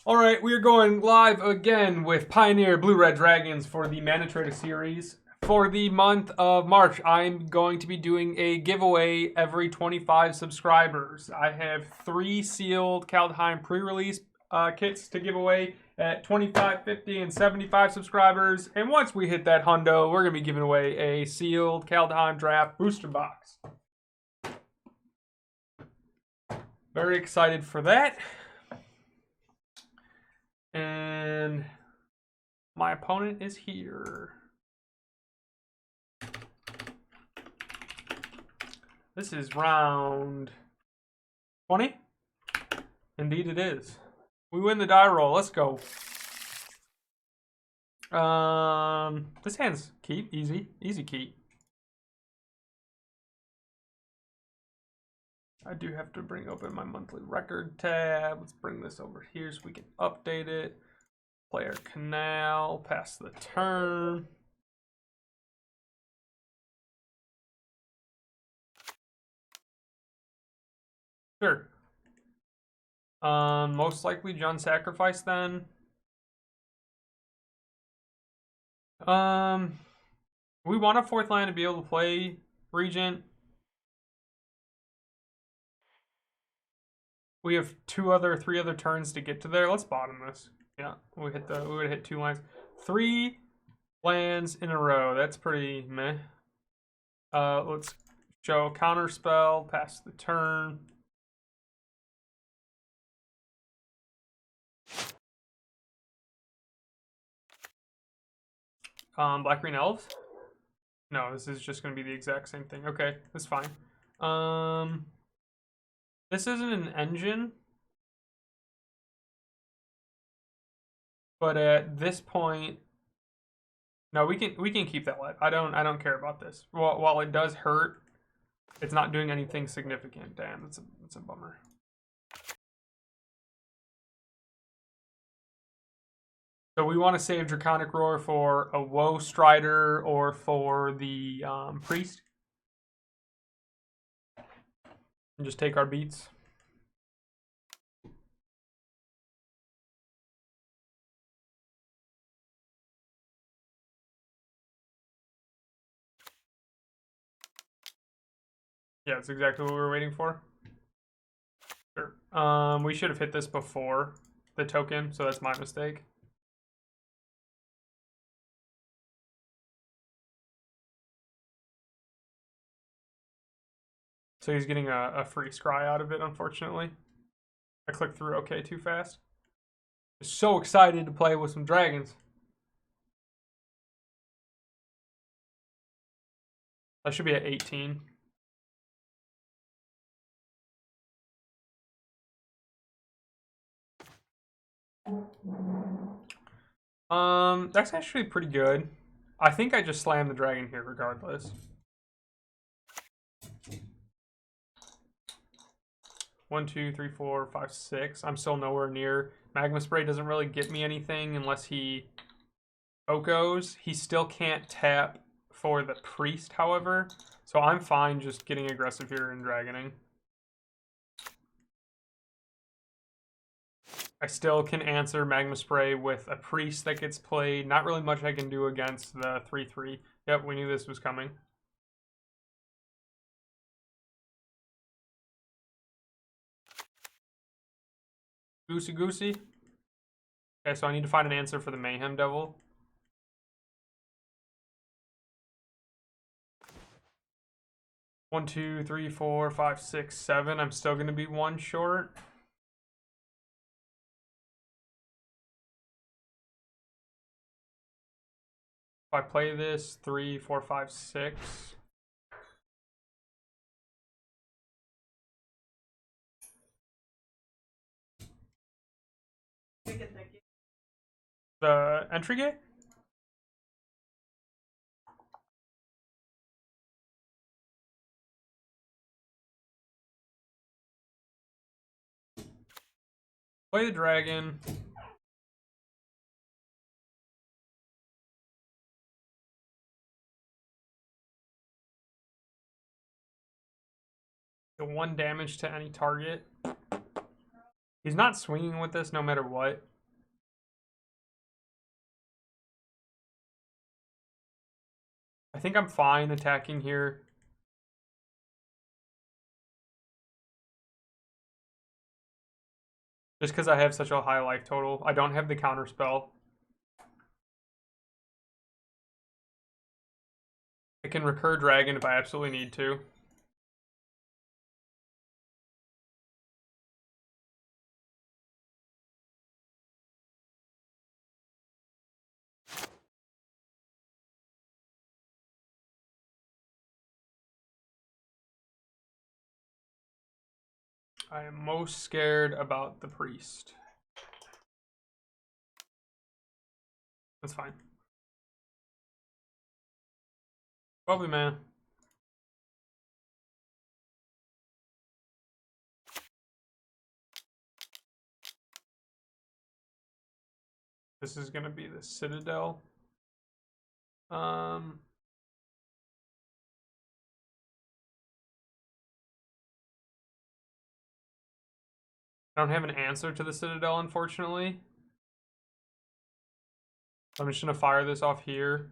Alright, we are going live again with Pioneer Blue-Red Dragons for the ManaTraders series. For the month of March, I'm going to be doing a giveaway every 25 subscribers. I have 3 sealed Kaldheim pre-release kits to give away at 25, 50, and 75 subscribers. And once we hit that hundo, we're going to be giving away a sealed Kaldheim Draft booster box. Very excited for that. And my opponent is here. This is round 20. Indeed it is. We win the die roll. Let's go. This hand's keep. Easy keep. I do have to bring open my monthly record tab. Let's bring this over here so we can update it. Player canal, pass the turn. Sure. Most likely John Sacrifice then. We want a 4th land to be able to play Regent. We have 3 other turns to get to there. Let's bottom this. Yeah, we would hit 2 lands. 3 lands in a row. That's pretty meh. Let's show counter spell, pass the turn. Black Green Elves? No, this is just gonna be the exact same thing. Okay, that's fine. This isn't an engine. But at this point, no, we can keep that live. I don't care about this. While it does hurt, it's not doing anything significant. Damn, it's a bummer. So we want to save Draconic Roar for a Woe Strider or for the Priest. And just take our beats. Yeah, that's exactly what we were waiting for. Sure. We should have hit this before the token, so that's my mistake. So he's getting a free scry out of it, unfortunately. I clicked through okay too fast. So excited to play with some dragons. I should be at 18. That's actually pretty good. I think I just slammed the dragon here regardless. 1, 2, 3, 4, 5, 6. I'm still nowhere near. Magma Spray doesn't really get me anything unless he Okos. He still can't tap for the Priest, however. So I'm fine just getting aggressive here and dragoning. I still can answer Magma Spray with a Priest that gets played. Not really much I can do against the 3/3. Yep, we knew this was coming. Goosey. Okay, so I need to find an answer for the Mayhem Devil. One, 2, 3, 4, 5, 6, 7. I'm still going to be 1 short. If I play this, 3, 4, 5, 6. The entry gate? Play the dragon. The 1 damage to any target. He's not swinging with this no matter what. I think I'm fine attacking here. Just because I have such a high life total. I don't have the counter spell. I can recur dragon if I absolutely need to. I am most scared about the priest. That's fine. Probably, man. This is gonna be the Citadel. I don't have an answer to the Citadel, unfortunately. I'm just gonna fire this off here.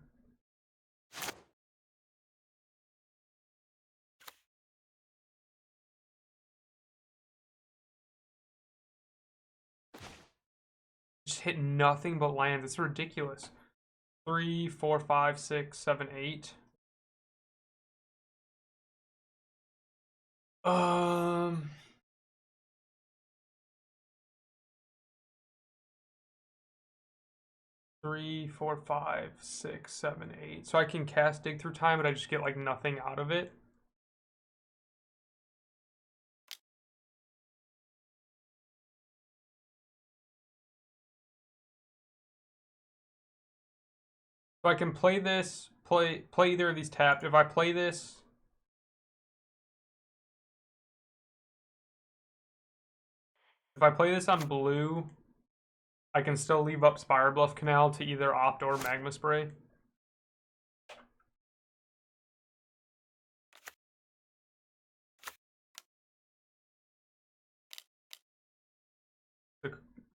Just hit nothing but lands. It's ridiculous. 3, 4, 5, 6, 7, 8. 3, 4, 5, 6, 7, 8. So I can cast Dig Through Time, but I just get like nothing out of it. So I can play this, play either of these tapped. If I play this, on blue, I can still leave up Spire Bluff Canal to either opt or Magma Spray.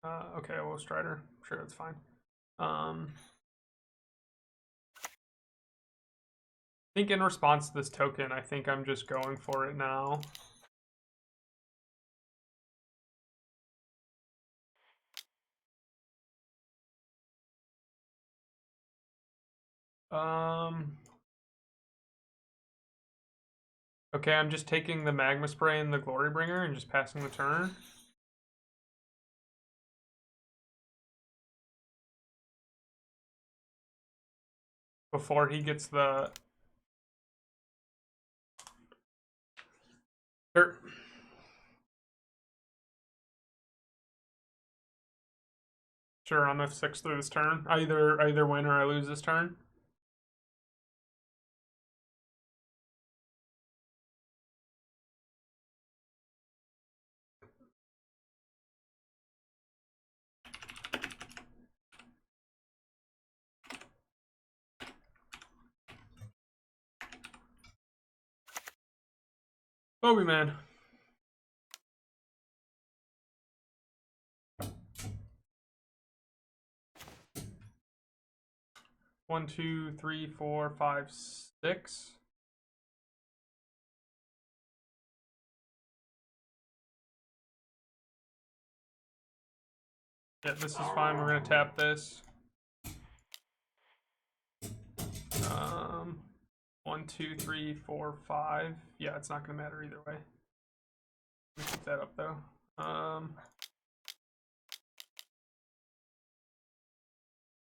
Okay, well, Strider. Sure, that's fine. I think in response to this token, I think I'm just going for it now. Okay, I'm just taking the Magma Spray and the Glory Bringer and just passing the turn. Before he gets the... Sure. Sure, I'm F6 through this turn. I either win or I lose this turn. Bobby man. One, two, three, 4, 5, 6. Yeah, this is fine. We're gonna tap this. 1, 2, 3, 4, 5. Yeah, it's not gonna matter either way. Let me keep that up though.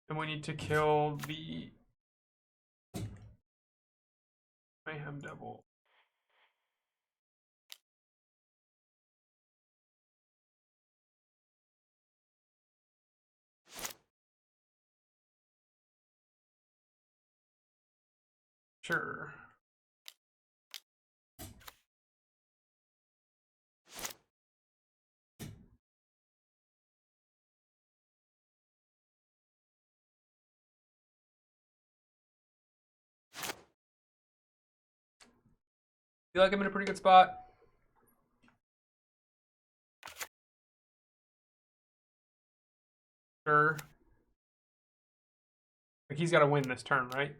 And we need to kill the Mayhem Devil. Sure. Feel like I'm in a pretty good spot. Sure. Like he's got to win this turn, right?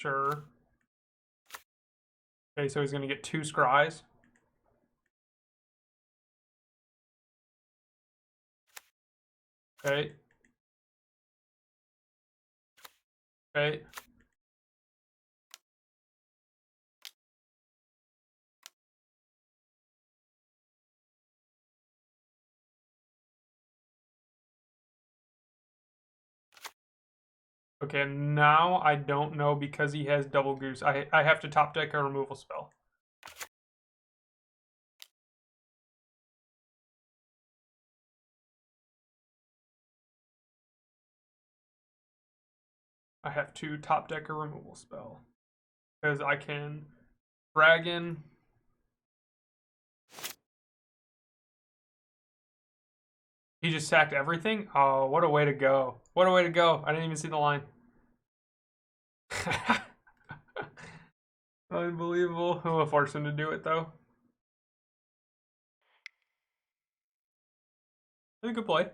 Sure. Okay, so he's going to get 2 scries. Okay. Okay. Okay, now I don't know because he has double goose. I have to top deck a removal spell. I have to top deck a removal spell. Because I can dragon. He just sacked everything? Oh, what a way to go. What a way to go. I didn't even see the line. Unbelievable. I'm gonna force him to do it though. A good play.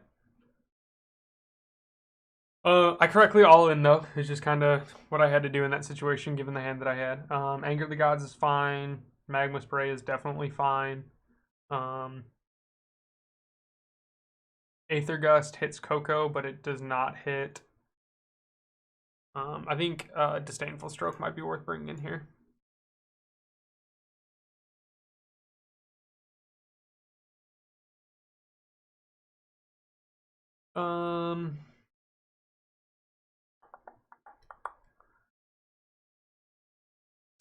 I correctly all in though. It's just kind of what I had to do in that situation, given the hand that I had. Anger of the Gods is fine. Magma Spray is definitely fine. Aether Gust hits Coco, but it does not hit. I think Disdainful Stroke might be worth bringing in here. I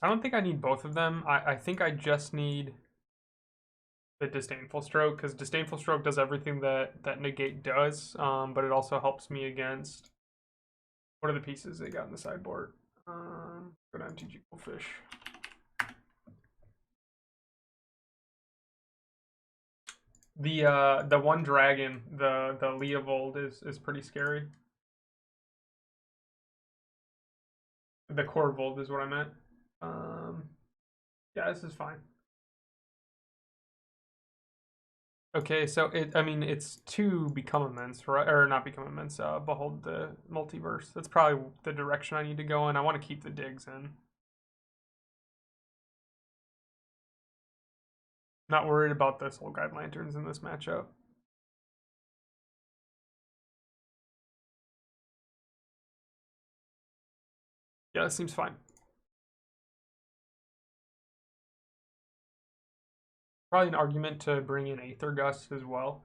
don't think I need both of them. I think I just need the Disdainful Stroke, because Disdainful Stroke does everything that Negate does, but it also helps me against... What are the pieces they got in the sideboard? Go to MTGO Fish. The one dragon, the Leovold is pretty scary. The Corvold is what I meant. Yeah, this is fine. Okay, so it's to Become Immense, right? Or not Become Immense, Behold the Multiverse. That's probably the direction I need to go in. I want to keep the digs in. Not worried about the Soul Guide Lanterns in this matchup. Yeah, that seems fine. Probably an argument to bring in Aether Gust as well.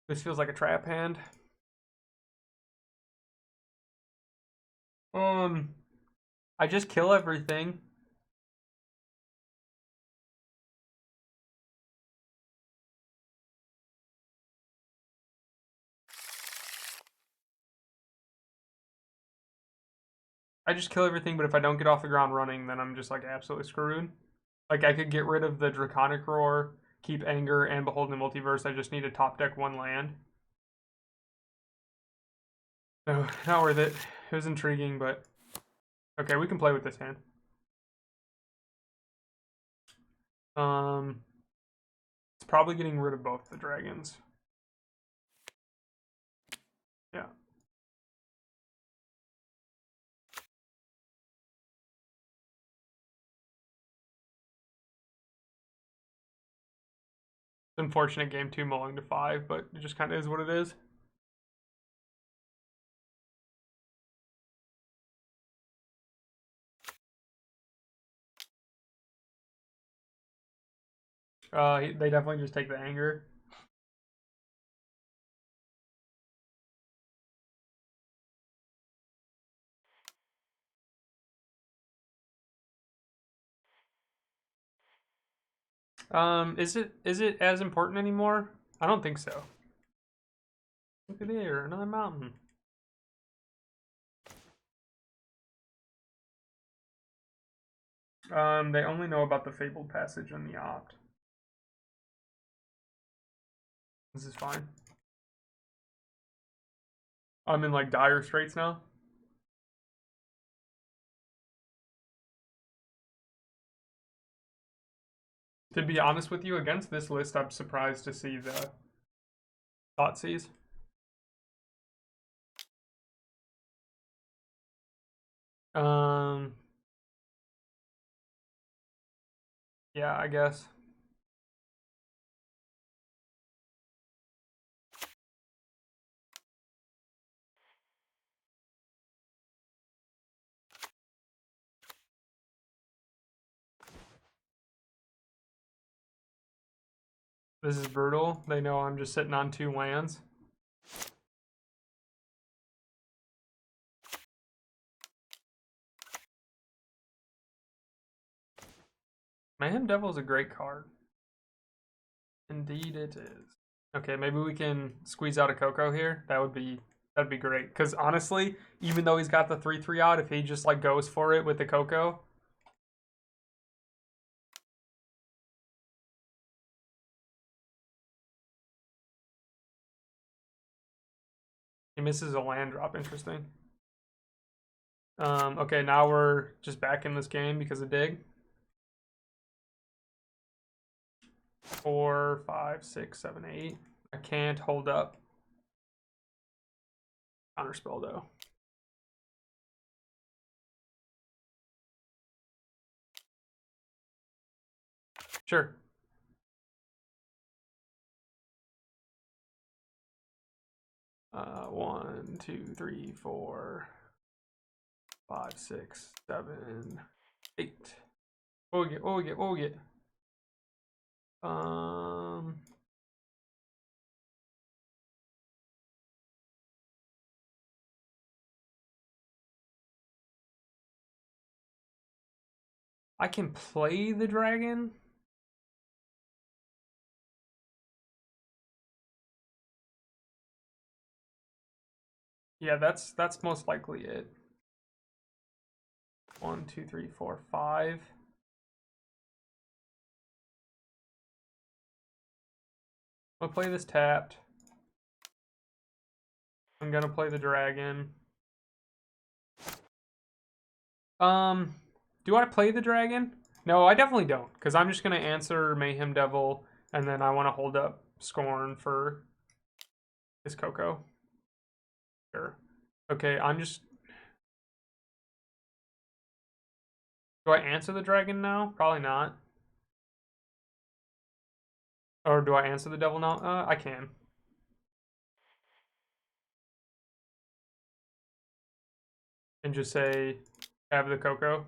This feels like a trap hand. I just kill everything. I just kill everything, but if I don't get off the ground running, then I'm just like absolutely screwed. Like I could get rid of the Draconic Roar, keep Anger, and Behold the Multiverse. I just need to top deck 1 land. No, not worth it. It was intriguing, but okay, we can play with this hand. It's probably getting rid of both the dragons. Yeah. It's unfortunate game 2 mulling to 5, but it just kind of is what it is. They definitely just take the Anger. Is it as important anymore? I don't think so. Look at there, another mountain. They only know about the Fabled Passage and the Opt. This is fine. I'm in like dire straits now. To be honest with you, against this list, I'm surprised to see the Thoughtseize. Yeah, I guess. This is brutal. They know I'm just sitting on 2 lands. Mayhem Devil is a great card. Indeed it is. Okay, maybe we can squeeze out a Coco here. That'd be great. Because honestly, even though he's got the 3/3 out, if he just like goes for it with the Coco. He misses a land drop, interesting. Okay, now we're just back in this game because of Dig. 4, 5, 6, 7, 8. I can't hold up. Counterspell though. Sure. One, 2, 3, 4, 5, 6, 7, 8. What we get? I can play the dragon. Yeah, that's most likely it. 1, 2, 3, 4, 5. I'll play this tapped. I'm gonna play the dragon. Do I play the dragon? No, I definitely don't, because I'm just gonna answer Mayhem Devil, and then I want to hold up Scorn for his Coco. Sure. Okay, I'm just. Do I answer the dragon now? Probably not. Or do I answer the devil now? I can. And just say, have the Coco.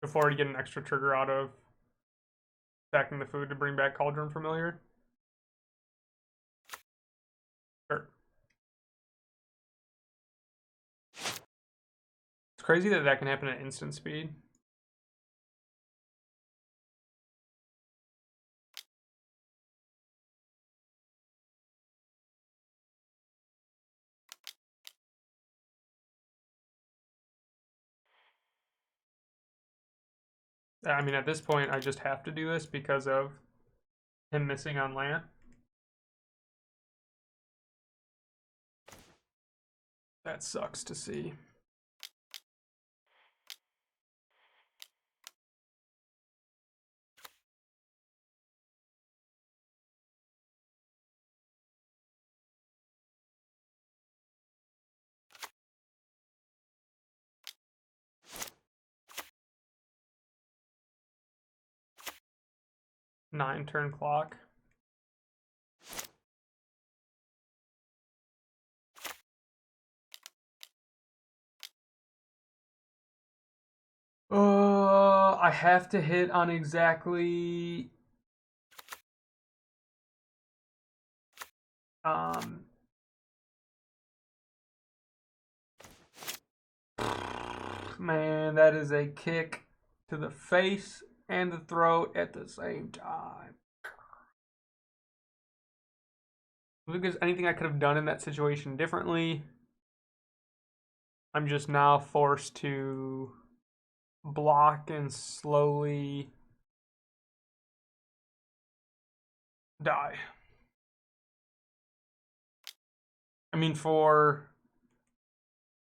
Before you get an extra trigger out of stacking the food to bring back Cauldron Familiar. Sure. It's crazy that that can happen at instant speed. I mean, at this point, I just have to do this because of him missing on land. That sucks to see. Nine turn clock. I have to hit on exactly. Man, that is a kick to the face and the throat at the same time. I think there's anything I could have done in that situation differently. I'm just now forced to block and slowly die. I mean, for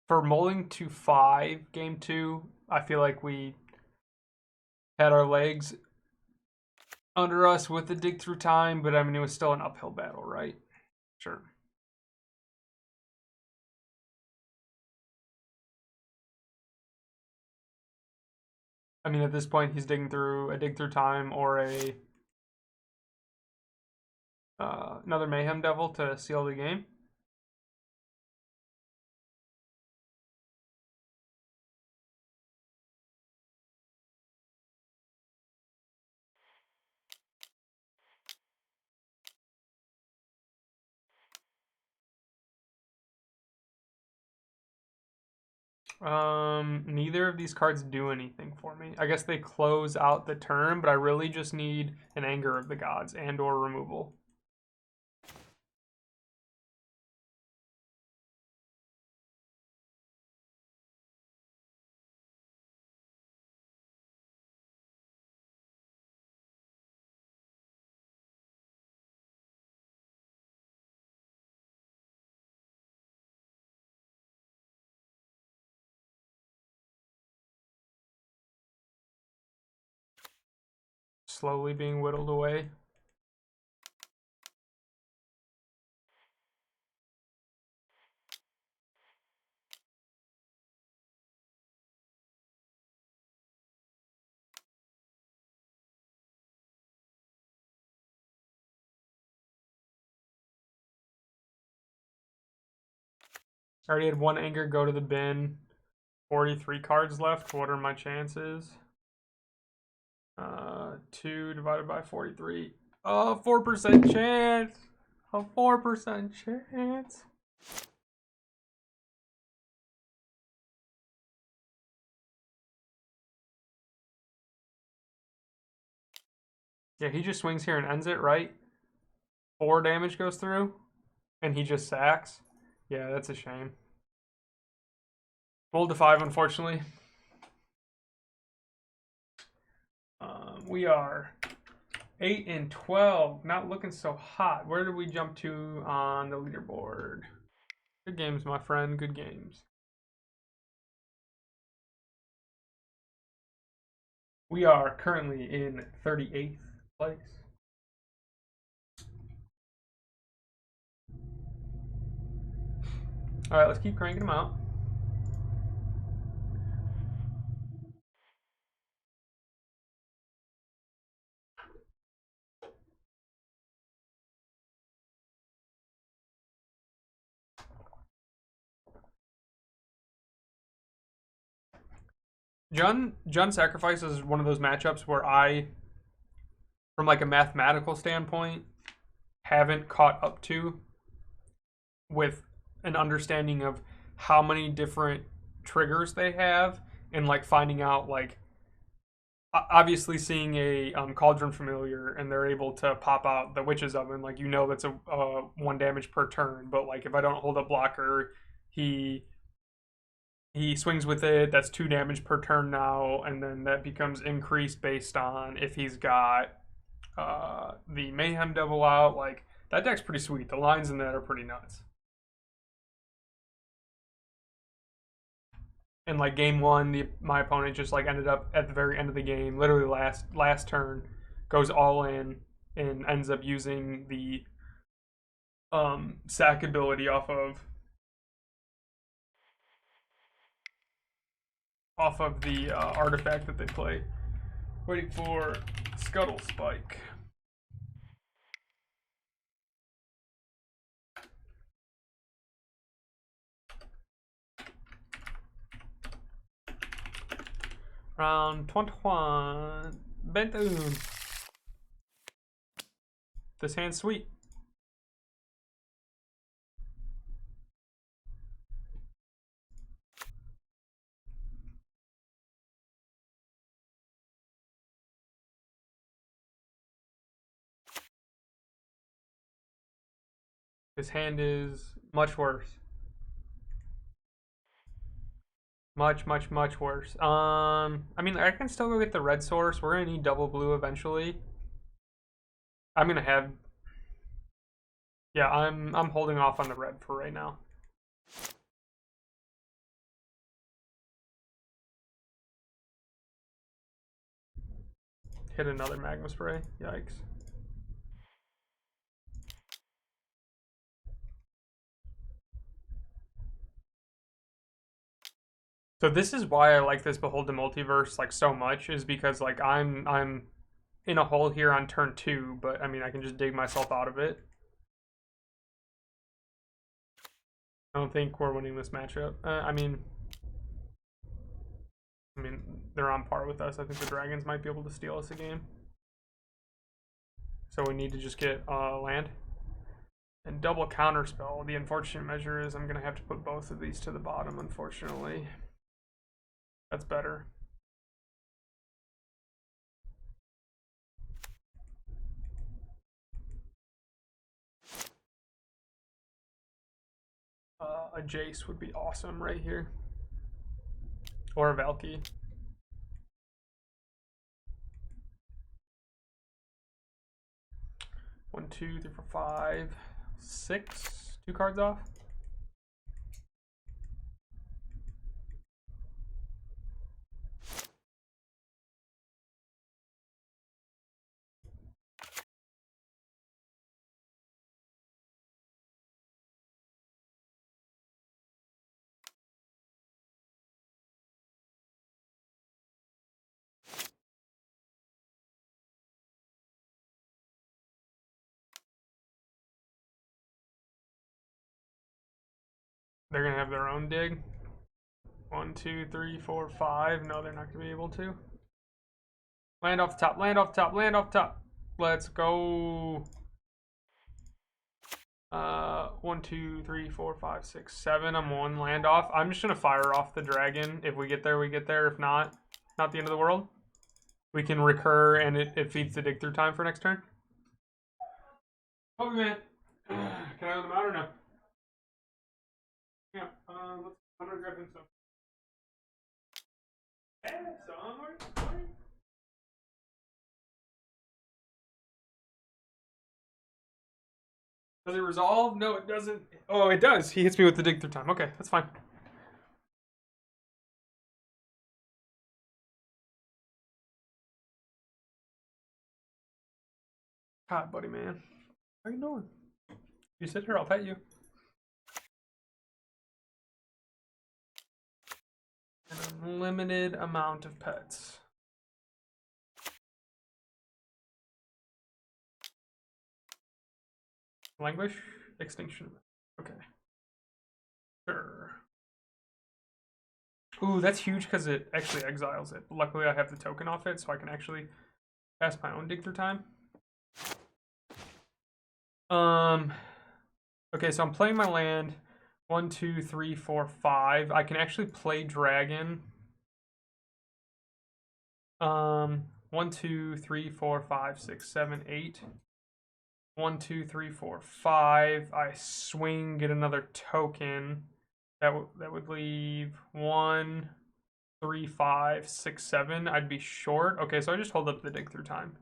For mulling to 5, game 2, I feel like we had our legs under us with the dig through time, but I mean, it was still an uphill battle, right? Sure. I mean, at this point, he's digging through a dig through time or a another Mayhem Devil to seal the game. Neither of these cards do anything for me. I guess they close out the turn, but I really just need an Anger of the Gods and or removal. Slowly being whittled away. I already had one Anger go to the bin. 43 cards left. What are my chances? 2 divided by 43. A 4% chance. A 4% chance. Yeah, he just swings here and ends it, right? 4 damage goes through, and he just sacks. Yeah, that's a shame. Rolled to 5, unfortunately. We are 8 and 12. Not looking so hot. Where did we jump to on the leaderboard? Good games, my friend. Good games. We are currently in 38th place. All right, let's keep cranking them out. Jund Sacrifice is one of those matchups where I, from like a mathematical standpoint, haven't caught up to with an understanding of how many different triggers they have and like finding out like obviously seeing a Cauldron Familiar and they're able to pop out the Witch's Oven, like that's a 1 damage per turn, but like if I don't hold a blocker, he swings with it, that's 2 damage per turn now, and then that becomes increased based on if he's got the Mayhem Devil out. Like that deck's pretty sweet. The lines in that are pretty nuts. And like game 1, my opponent just like ended up at the very end of the game, literally last turn, goes all in and ends up using the sack ability off of the artifact that they play. Waiting for Scuttle Spike. Round 21. Bentoon. This hand's sweet. His hand is much worse. Much, much, much worse. I mean, I can still go get the red source. We're gonna need double blue eventually. I'm gonna have. Yeah, I'm holding off on the red for right now. hit another magma spray. Yikes. So this is why I like this Behold the Multiverse like so much, is because like I'm in a hole here on turn 2, but I mean I can just dig myself out of it. I don't think we're winning this matchup. I mean they're on par with us. I think the Dragons might be able to steal us a game. So we need to just get land. And double counterspell. The unfortunate measure is I'm going to have to put both of these to the bottom, unfortunately. That's better. A Jace would be awesome right here. Or a Valky. One, two, three, four, five, six. 2 cards off. They're going to have their own dig. 1, 2, 3, 4, 5. No, they're not going to be able to. Land off the top, land off the top, land off the top. Let's go. 1, 2, 3, 4, 5, 6, 7. I'm 1 land off. I'm just going to fire off the dragon. If we get there, we get there. If not, not the end of the world. We can recur and it feeds the dig through time for next turn. Oh, man. Can I have them out or no? Yeah, I'm gonna grab him some. Yeah, so onward. Does it resolve? No, it doesn't. Oh, it does. He hits me with the dig through time. Okay, that's fine. Hi, buddy, man. How you doing? You sit here, I'll pet you. An unlimited amount of pets. Languish? Extinction. Okay. Sure. Ooh, that's huge because it actually exiles it. Luckily, I have the token off it, so I can actually pass my own dig through time. Okay, so I'm playing my land. 1, 2, 3, 4, 5. I can actually play dragon. 1, 2, 3, 4, 5, 6, 7, 8. 1, 2, 3, 4, 5. I swing, get another token. That would leave 1, 3, 5, 6, 7. I'd be short. Okay, so I just hold up the dig through time.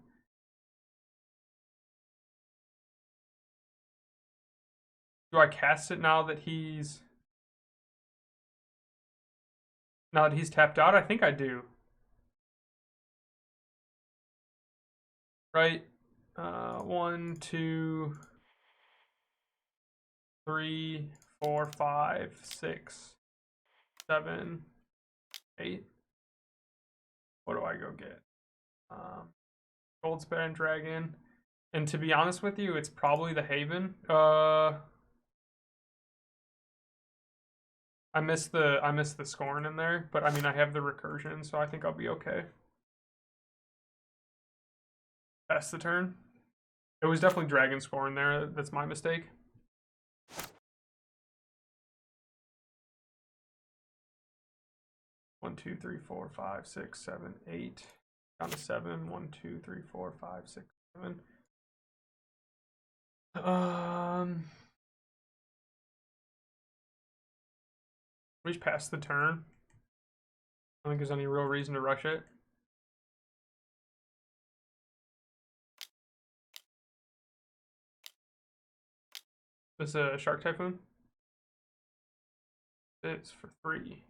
Do I cast it now that he's tapped out? I think I do. Right? 1, 2, 3, 4, 5, 6, 7, 8. What do I go get? Gold Span Dragon. And to be honest with you, it's probably the Haven. I missed the Scorn in there, but I mean I have the recursion, so I think I'll be okay. Pass the turn. It was definitely Dragon Scorn there. That's my mistake. One, 2, 3, 4, 5, 6, 7, 8. Down to 7. 1, 2, 3, 4, 5, 6, 7. We just pass the turn. I don't think there's any real reason to rush it. This is a Shark Typhoon. It's for 3.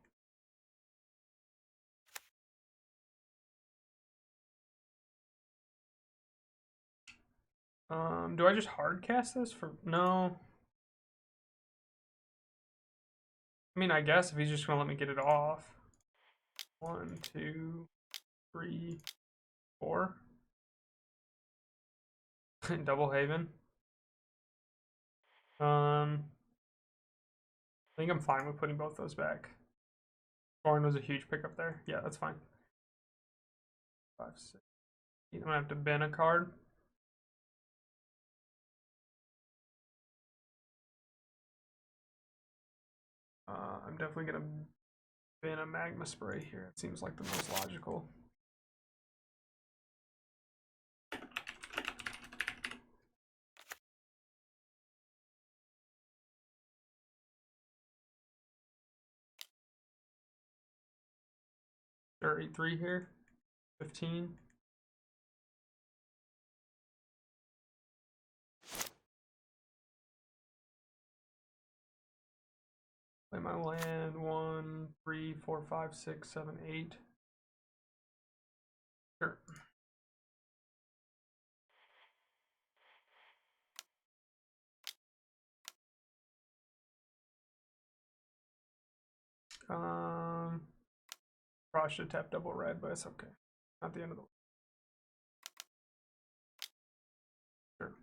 Do I just hard cast this for no? I mean, I guess if he's just gonna let me get it off. 1, 2, 3, 4. Double Haven. I think I'm fine with putting both those back. Thorn was a huge pickup there. Yeah, that's fine. 5, 6. I'm gonna have to bin a card. I'm definitely gonna bin a Magma Spray here. It seems like the most logical. Sure, 8-3 here. 15. Play my land. 1, 3, 4, 5, 6, 7, 8. Sure. Probably should tap double red, but it's okay. Not the end of the world. Sure.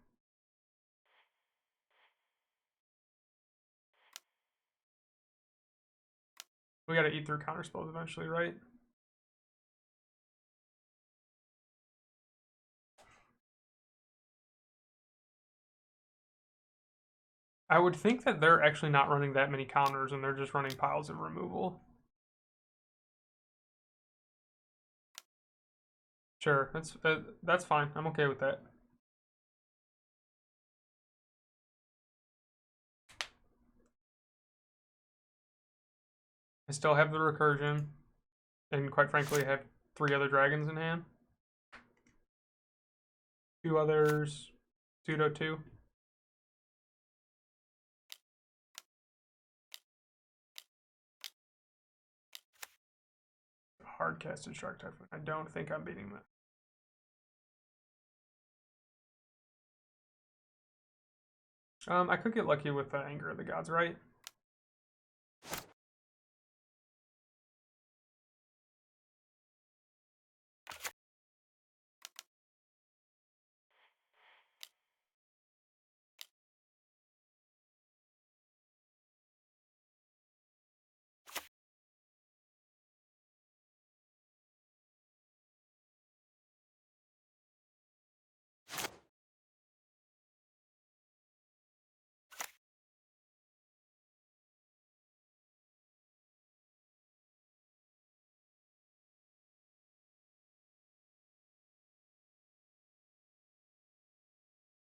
We gotta eat through counterspells eventually, right? I would think that they're actually not running that many counters and they're just running piles of removal. Sure, that's fine. I'm okay with that. I still have the recursion, and quite frankly, I have 3 other dragons in hand. 2 others, pseudo 2. Hard casted Shark Typhoon. I don't think I'm beating that. I could get lucky with the Anger of the Gods, right?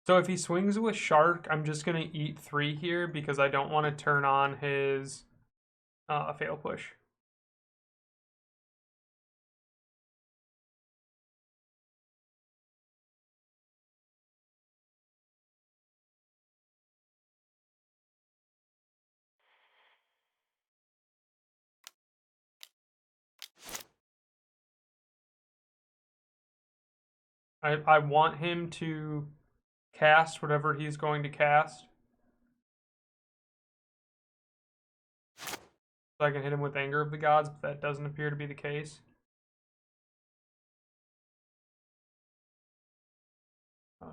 So if he swings with Shark, I'm just going to eat 3 here because I don't want to turn on his Fatal Push. I want him to cast whatever he's going to cast. So I can hit him with Anger of the Gods, but that doesn't appear to be the case. Uh,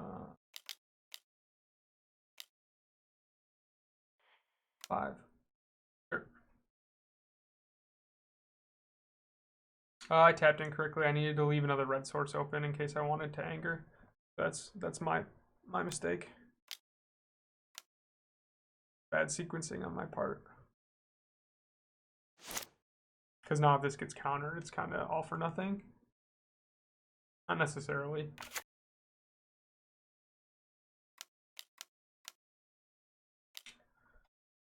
5. Sure. I tapped incorrectly. I needed to leave another red source open in case I wanted to Anger. That's my mistake. Bad sequencing on my part. Because now if this gets countered, it's kind of all for nothing. Not necessarily.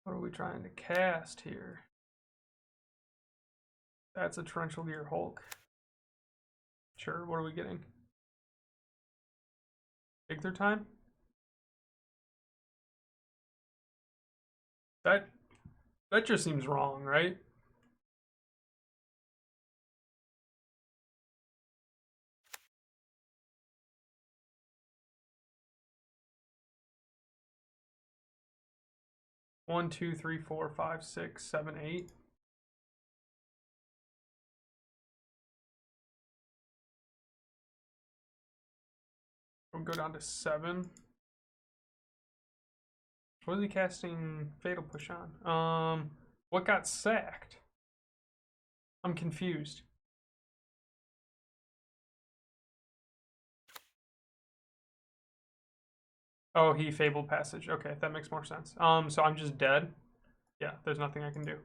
What are we trying to cast here? That's a Torrential Gear Hulk. Sure, what are we getting? Big Third Time? That just seems wrong, right? 1, 2, 3, 4, 5, 6, 7, 8. We'll go down to 7. What is he casting Fatal Push on? What got sacked? I'm confused. Oh, he Fabled Passage. Okay, that makes more sense. So I'm just dead. Yeah, there's nothing I can do.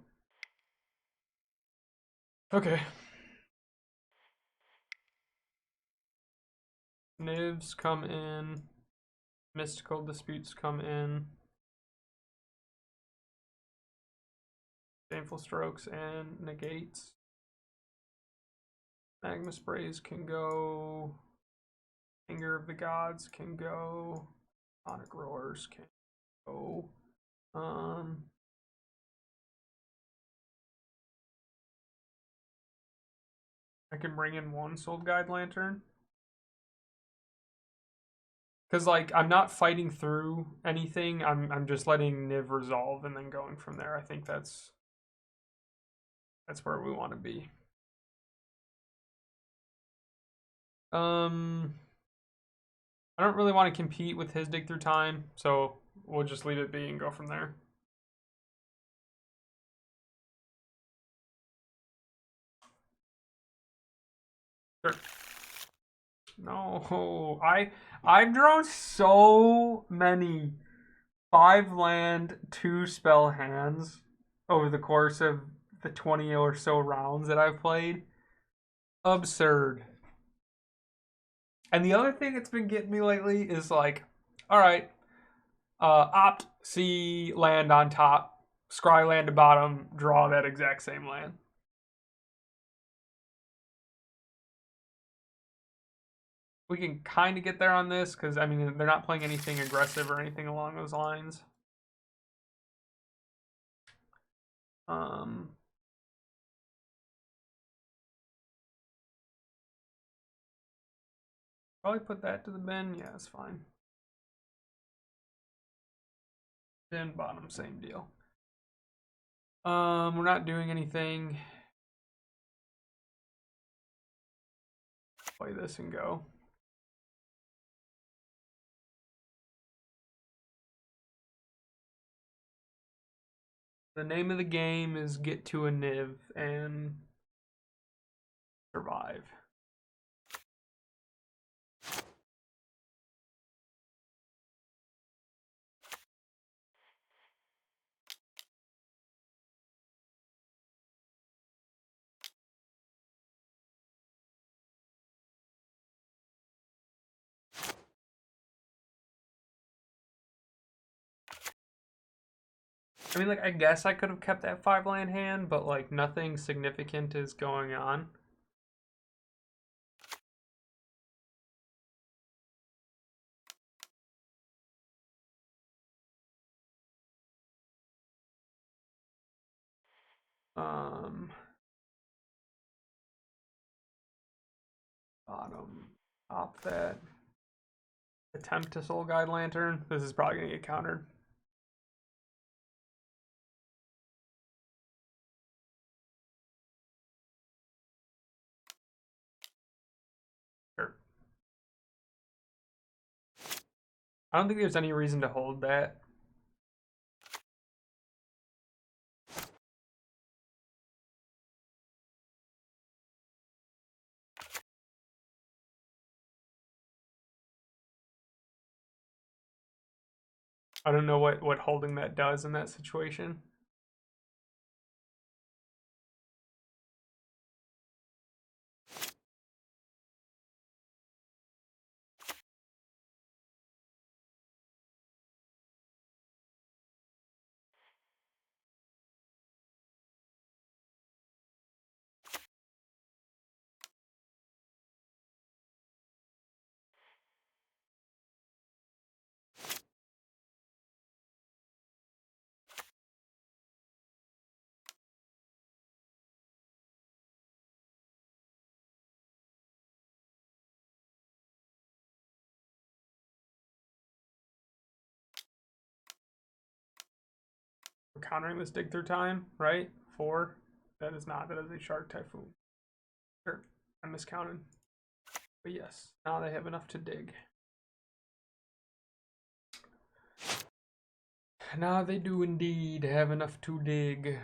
Okay. Nivs come in. Mystical Disputes come in. Baneful Strokes and Negates. Magma Sprays can go. Anger of the Gods can go. Sonic Roars can go. I can bring in one Soul Guide Lantern. Because, like, I'm not fighting through anything. I'm just letting Niv resolve and then going from there. I think that's where we want to be. I don't really want to compete with his Dig Through Time, so we'll just leave it be and go from there. Sure. No, I've drawn so many 5-land 2-spell hands over the course of the 20 or so rounds that I've played. Absurd. And the other thing that's been getting me lately is like, all right, opt, see land on top, scry land to bottom, draw that exact same land. We can kind of get there on this because, I mean, they're not playing anything aggressive or anything along those lines. Probably put that to the bin. Yeah, it's fine. Bin, bottom, same deal. We're not doing anything. Play this and go. The name of the game is get to a Niv and survive. I mean, like, I guess I could have kept that 5-land hand, but, like, nothing significant is going on. Bottom, top that. Attempt to Soul Guide Lantern. This is probably going to get countered. Sure. I don't think there's any reason to hold that. I don't know what holding that does in that situation. We're countering this dig through time, right? 4. That is not. That is a Shark Typhoon. Sure, I miscounted. But yes, now they have enough to dig. Now they do indeed have enough to dig.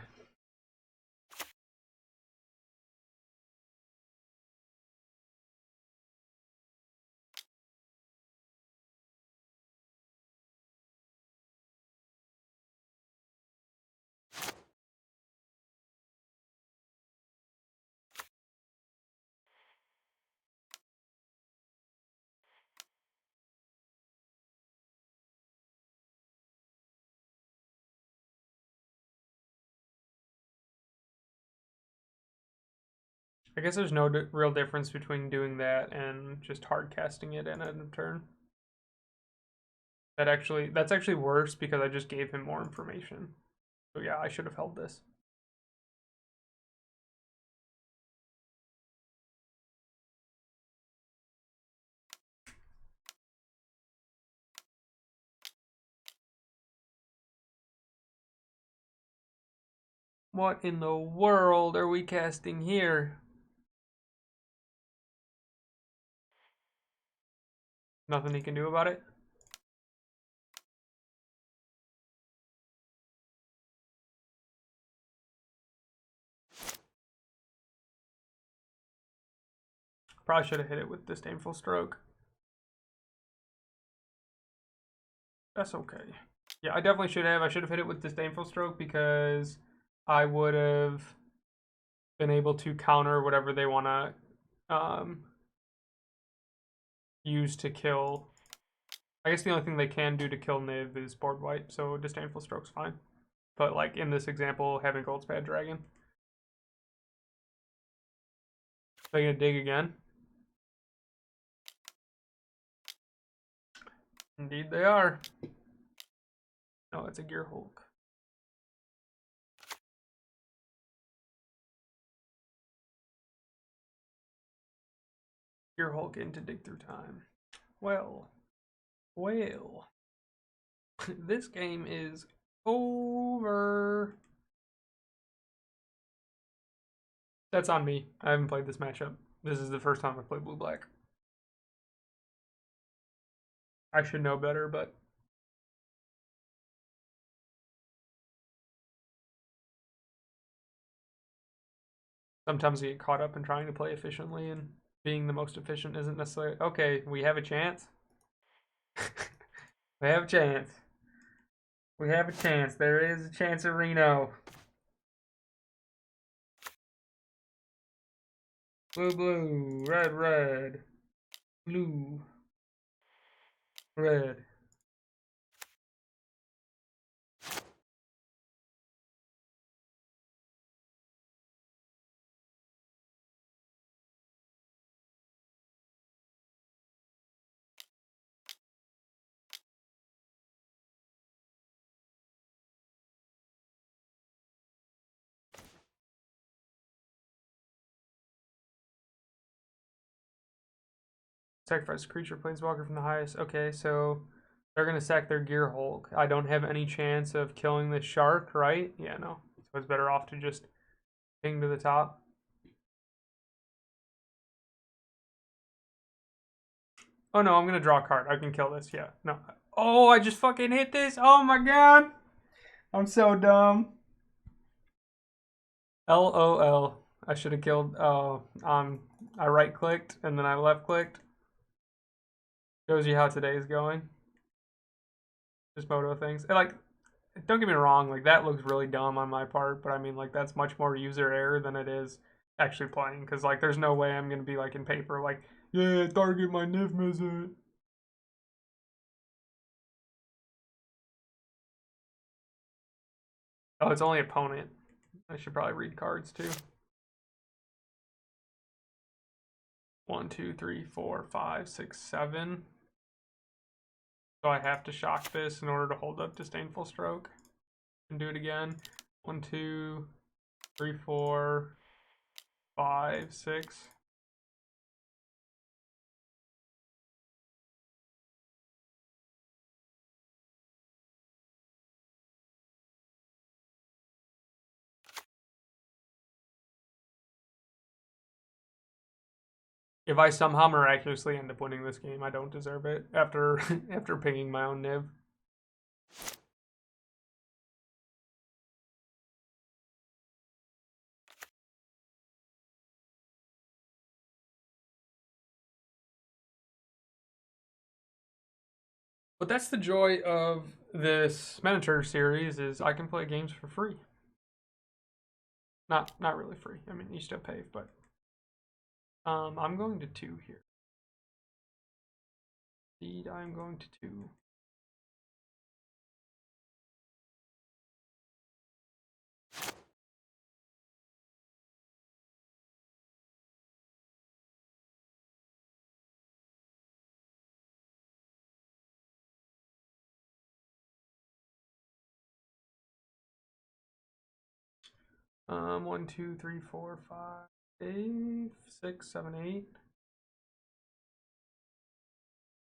I guess there's no real difference between doing that and just hard casting it in end of turn. That's actually worse because I just gave him more information. So yeah, I should have held this. What in the world are we casting here? Nothing he can do about it? Probably should have hit it with Disdainful Stroke. That's okay. Yeah, I definitely should have. I should have hit it with Disdainful Stroke because I would have been able to counter whatever they want to use to kill. I guess the only thing they can do to kill Niv is board wipe, so Disdainful Stroke's fine. But like in this example, having Goldspad Dragon. Are they gonna dig again? Indeed they are. No, it's a Gear Hulk. Gear Hulk into dig through time. Well. This game is over. That's on me. I haven't played this matchup. This is the first time I've played blue-black. I should know better, but sometimes you get caught up in trying to play efficiently, and being the most efficient isn't necessarily... Okay, we have a chance. We have a chance. We have a chance. There is a chance of Reno. Blue, blue, red, red, blue, red. Sacrifice a creature, Planeswalker from the highest. Okay, so they're going to sack their Gear Hulk. I don't have any chance of killing the shark, right? Yeah, no. So it's better off to just ping to the top. Oh no, I'm going to draw a card. I can kill this. Yeah, no. Oh, I just fucking hit this. Oh my god. I'm so dumb. LOL. I should have killed. I right clicked and then I left clicked. Shows you how today is going. Just photo things. And like, don't get me wrong, like that looks really dumb on my part, but I mean like that's much more user error than it is actually playing. Because like there's no way I'm gonna be like in paper like, yeah, target my Niv Mizzet. Oh, it's only opponent. I should probably read cards too. 1, 2, 3, 4, 5, 6, 7. So I have to shock this in order to hold up Disdainful Stroke. And do it again. 1, 2, 3, 4, 5, 6. If I somehow miraculously end up winning this game, I don't deserve it after after pinging my own nib. But that's the joy of this ManaTraders series is I can play games for free. Not really free. I mean, you still pay, but I'm going to 2 here. Indeed, I'm going to 2. One, 2, 3, 4, 5, 8, 6, 7, 8.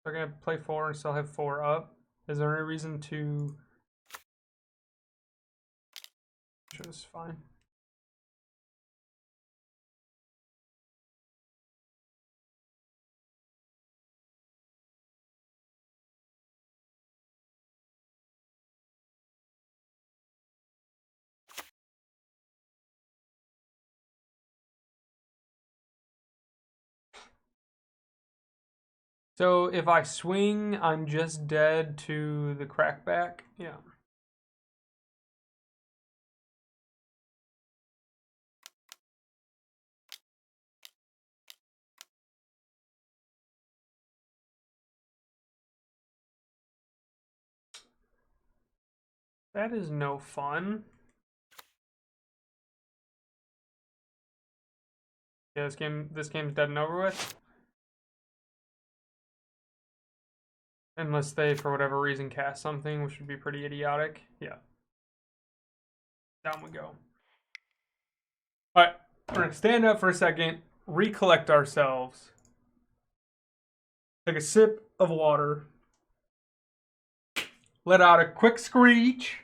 So I'm gonna play 4 and still have 4 up. Is there any reason to? Which is fine. So if I swing, I'm just dead to the crackback. Yeah. That is no fun. Yeah, this game's dead and over with. Unless they, for whatever reason, cast something, which would be pretty idiotic. Yeah. Down we go. Alright, we're gonna stand up for a second, recollect ourselves, take a sip of water, let out a quick screech,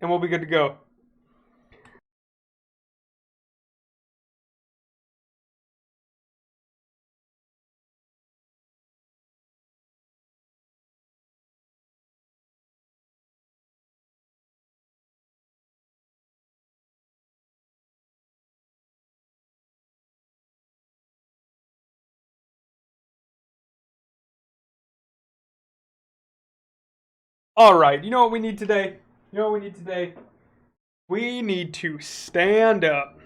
and we'll be good to go. Alright, you know what we need today? You know what we need today? We need to stand up.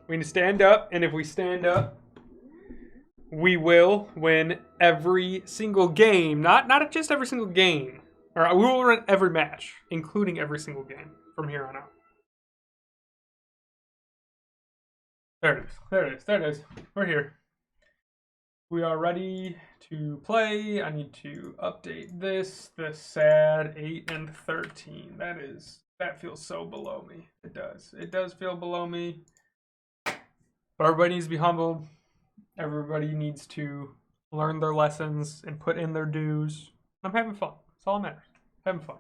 We need to stand up, and if we stand up, we will win every single game. Not just every single game. Or we will win every match, including every single game from here on out. There it is. There it is. There it is. We're here. We are ready to play. I need to update this. The sad 8 and 13. That feels so below me. It does. It does feel below me. But everybody needs to be humbled. Everybody needs to learn their lessons and put in their dues. I'm having fun. That's all that matters. Having fun.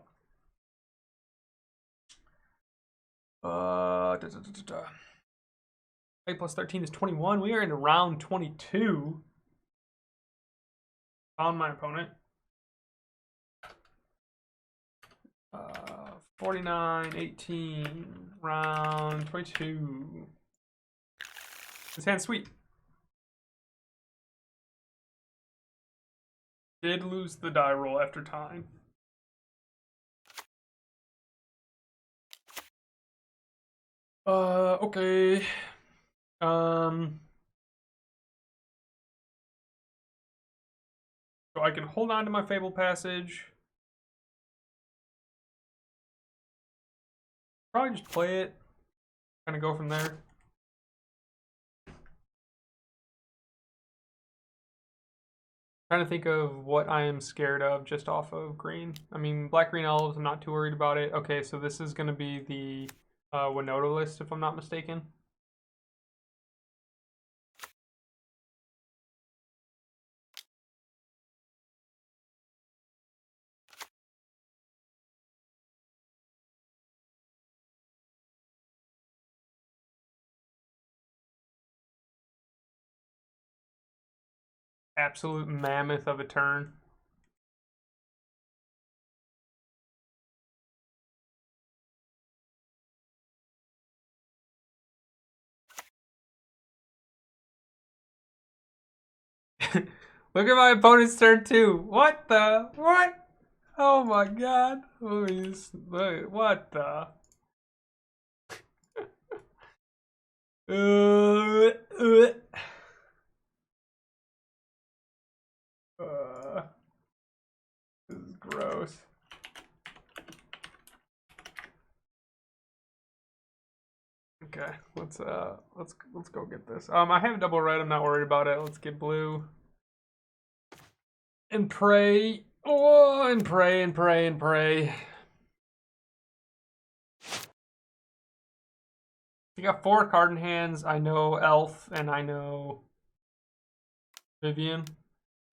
8 plus 13 is 21. We are in round 22. Found my opponent. 49, 18, round 22. This hand's sweet. Did lose the die roll after time. Okay. So I can hold on to my Fable Passage. Probably just play it. Kind of go from there. Trying to think of what I am scared of just off of green. I mean, black-green elves, I'm not too worried about it. Okay, so this is going to be the Winota list, if I'm not mistaken. absolute mammoth of a turn. Look at my opponent's turn too. What the? What? Oh my god. What the? This is gross. Okay, let's go get this. I have double red. I'm not worried about it. Let's get blue. And pray. Oh, and pray and pray and pray. You got 4 card in hands. I know Elf and I know Vivian.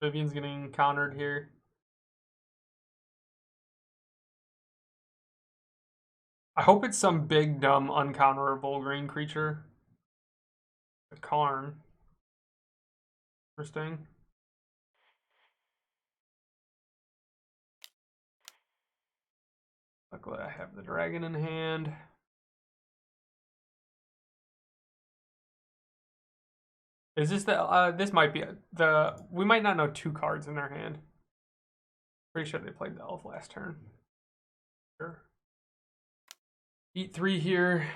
Vivian's getting countered here. I hope it's some big, dumb, uncounterable green creature. A Karn. Interesting. Luckily, I have the dragon in hand. Is this the, this might be we might not know 2 cards in their hand. Pretty sure they played the elf last turn. Sure. Eat 3 here.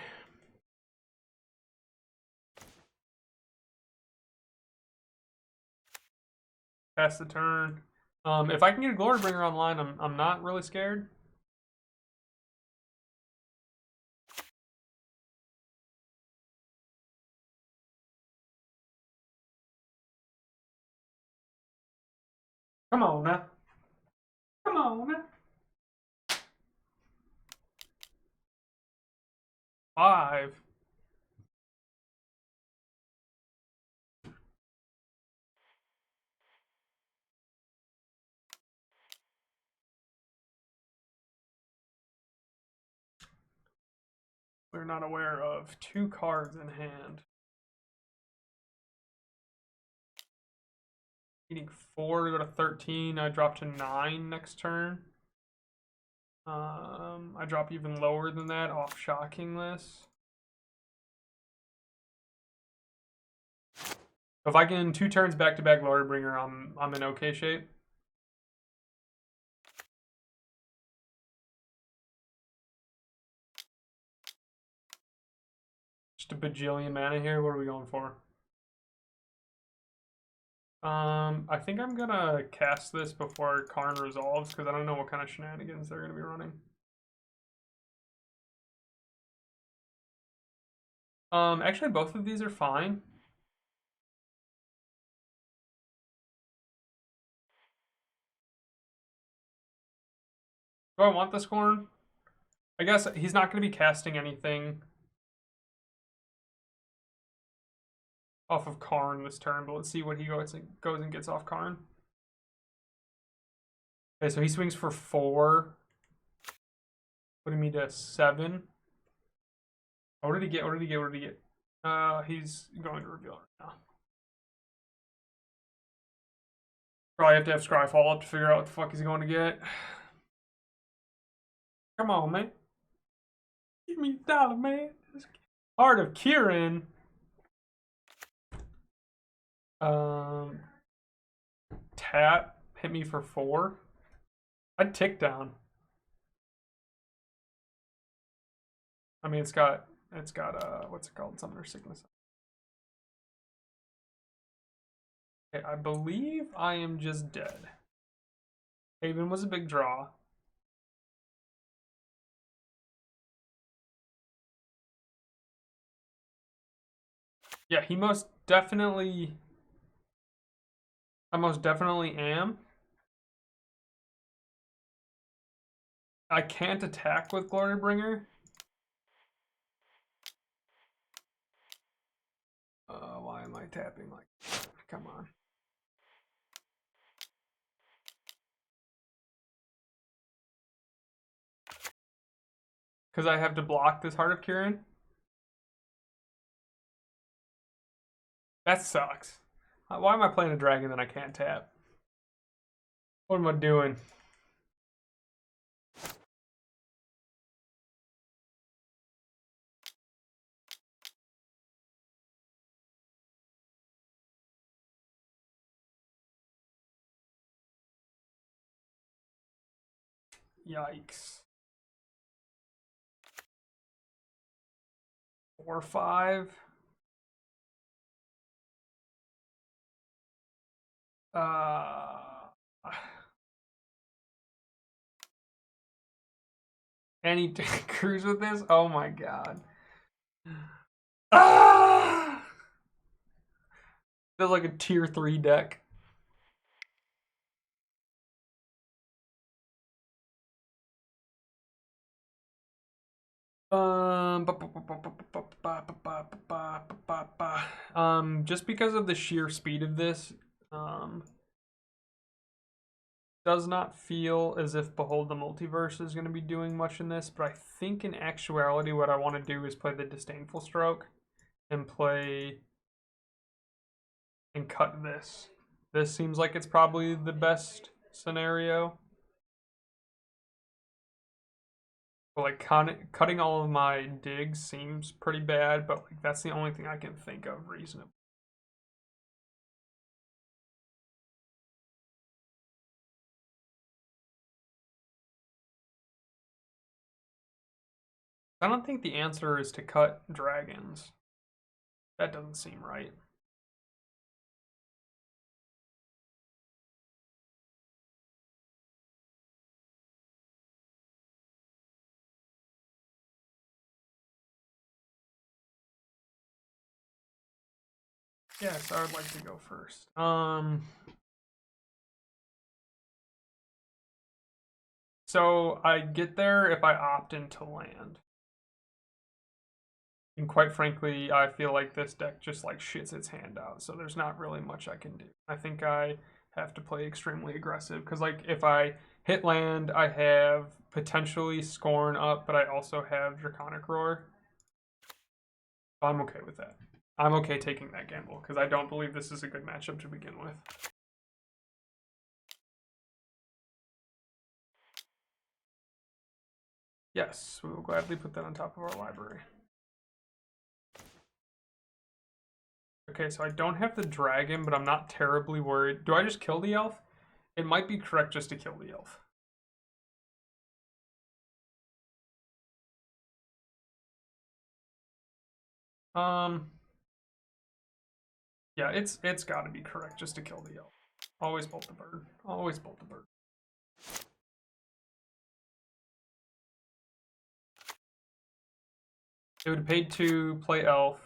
Pass the turn. If I can get a Glorybringer online, I'm not really scared. Come on now. Come on now. 5. We're not aware of 2 cards in hand. Eating 4 to go to 13. I drop to 9 next turn. I drop even lower than that off shocking this. If I can 2 turns back to back Glorybringer, I'm in okay shape. Just a bajillion mana here. What are we going for? I think I'm gonna cast this before Karn resolves because I don't know what kind of shenanigans they're gonna be running. Actually, both of these are fine. Do I want this Scorn? I guess he's not going to be casting anything off of Karn this turn, but let's see what he goes and gets off Karn. Okay, so he swings for 4, putting me to 7. Oh, what did he get? What did he get? What did he get? He's going to reveal it now. Probably have to have Scryfall up to figure out what the fuck he's going to get. Come on, man. Give me a dollar, man. Heart of Kieran. Tap hit me for 4. I'd tick down. I mean, it's got what's it called? Summoner Sickness. Okay, I believe I am just dead. Haven was a big draw. Yeah, I most definitely am. I can't attack with Glorybringer. Why am I tapping like that? Come on. Because I have to block this Heart of Kieran? That sucks. Why am I playing a dragon that I can't tap? What am I doing? Yikes. 4/5. Any cruise with this? Oh my god. Ah! Feels like a tier 3 deck. Just because of the sheer speed of this, does not feel as if Behold the Multiverse is going to be doing much in this, but I think in actuality what I want to do is play the Disdainful Stroke and play and cut this. This seems like it's probably the best scenario. But like cutting all of my digs seems pretty bad, but like that's the only thing I can think of reasonably. I don't think the answer is to cut dragons. That doesn't seem right. Yes, I would like to go first. So I get there if I opt into land. And quite frankly, I feel like this deck just like shits its hand out. So there's not really much I can do. I think I have to play extremely aggressive because like if I hit land, I have potentially Scorn up, but I also have Draconic Roar. I'm okay with that. I'm okay taking that gamble because I don't believe this is a good matchup to begin with. Yes, we will gladly put that on top of our library. Okay, so I don't have the dragon, but I'm not terribly worried. Do I just kill the elf? It might be correct just to kill the elf. Yeah, it's got to be correct just to kill the elf. Always bolt the bird. Always bolt the bird. It would pay 2, play elf,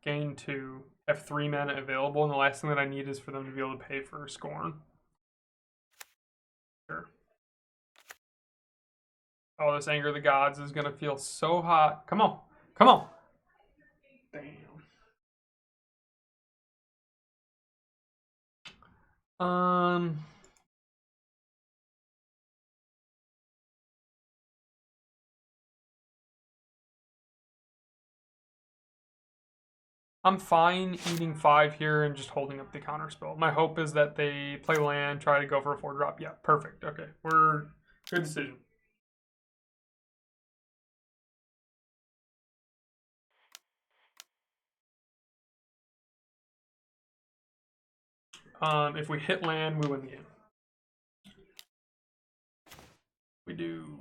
gain 2, have 3 mana available, and the last thing that I need is for them to be able to pay for Scorn. Sure. Oh, this Anger of the Gods is gonna feel so hot. Come on. Come on. Damn. I'm fine eating 5 here and just holding up the counter spell. My hope is that they play land, try to go for a 4-drop. Yeah, perfect. Okay, we're good decision. If we hit land, we win the game. We do.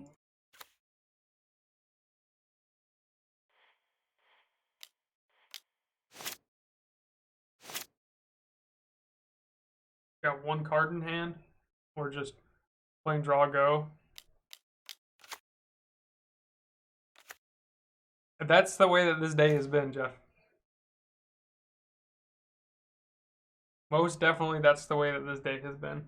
Got 1 card in hand. We're just playing draw go. That's the way that this day has been, Jeff. Most definitely, that's the way that this day has been.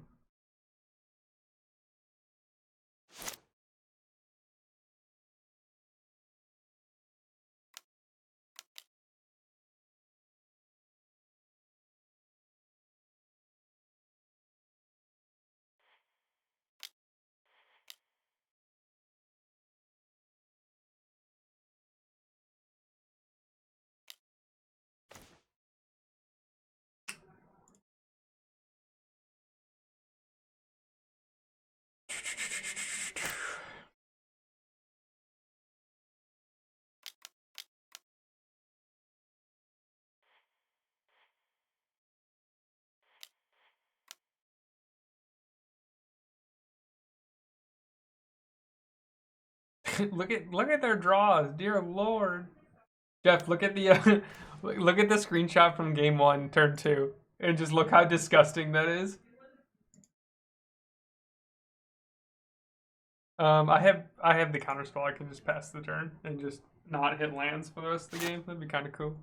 Look at their draws, dear lord. Jeff, look at the look at the screenshot from game 1, turn 2, and just look how disgusting that is. I have the counter spell. I can just pass the turn and just not hit lands for the rest of the game. That'd be kind of cool.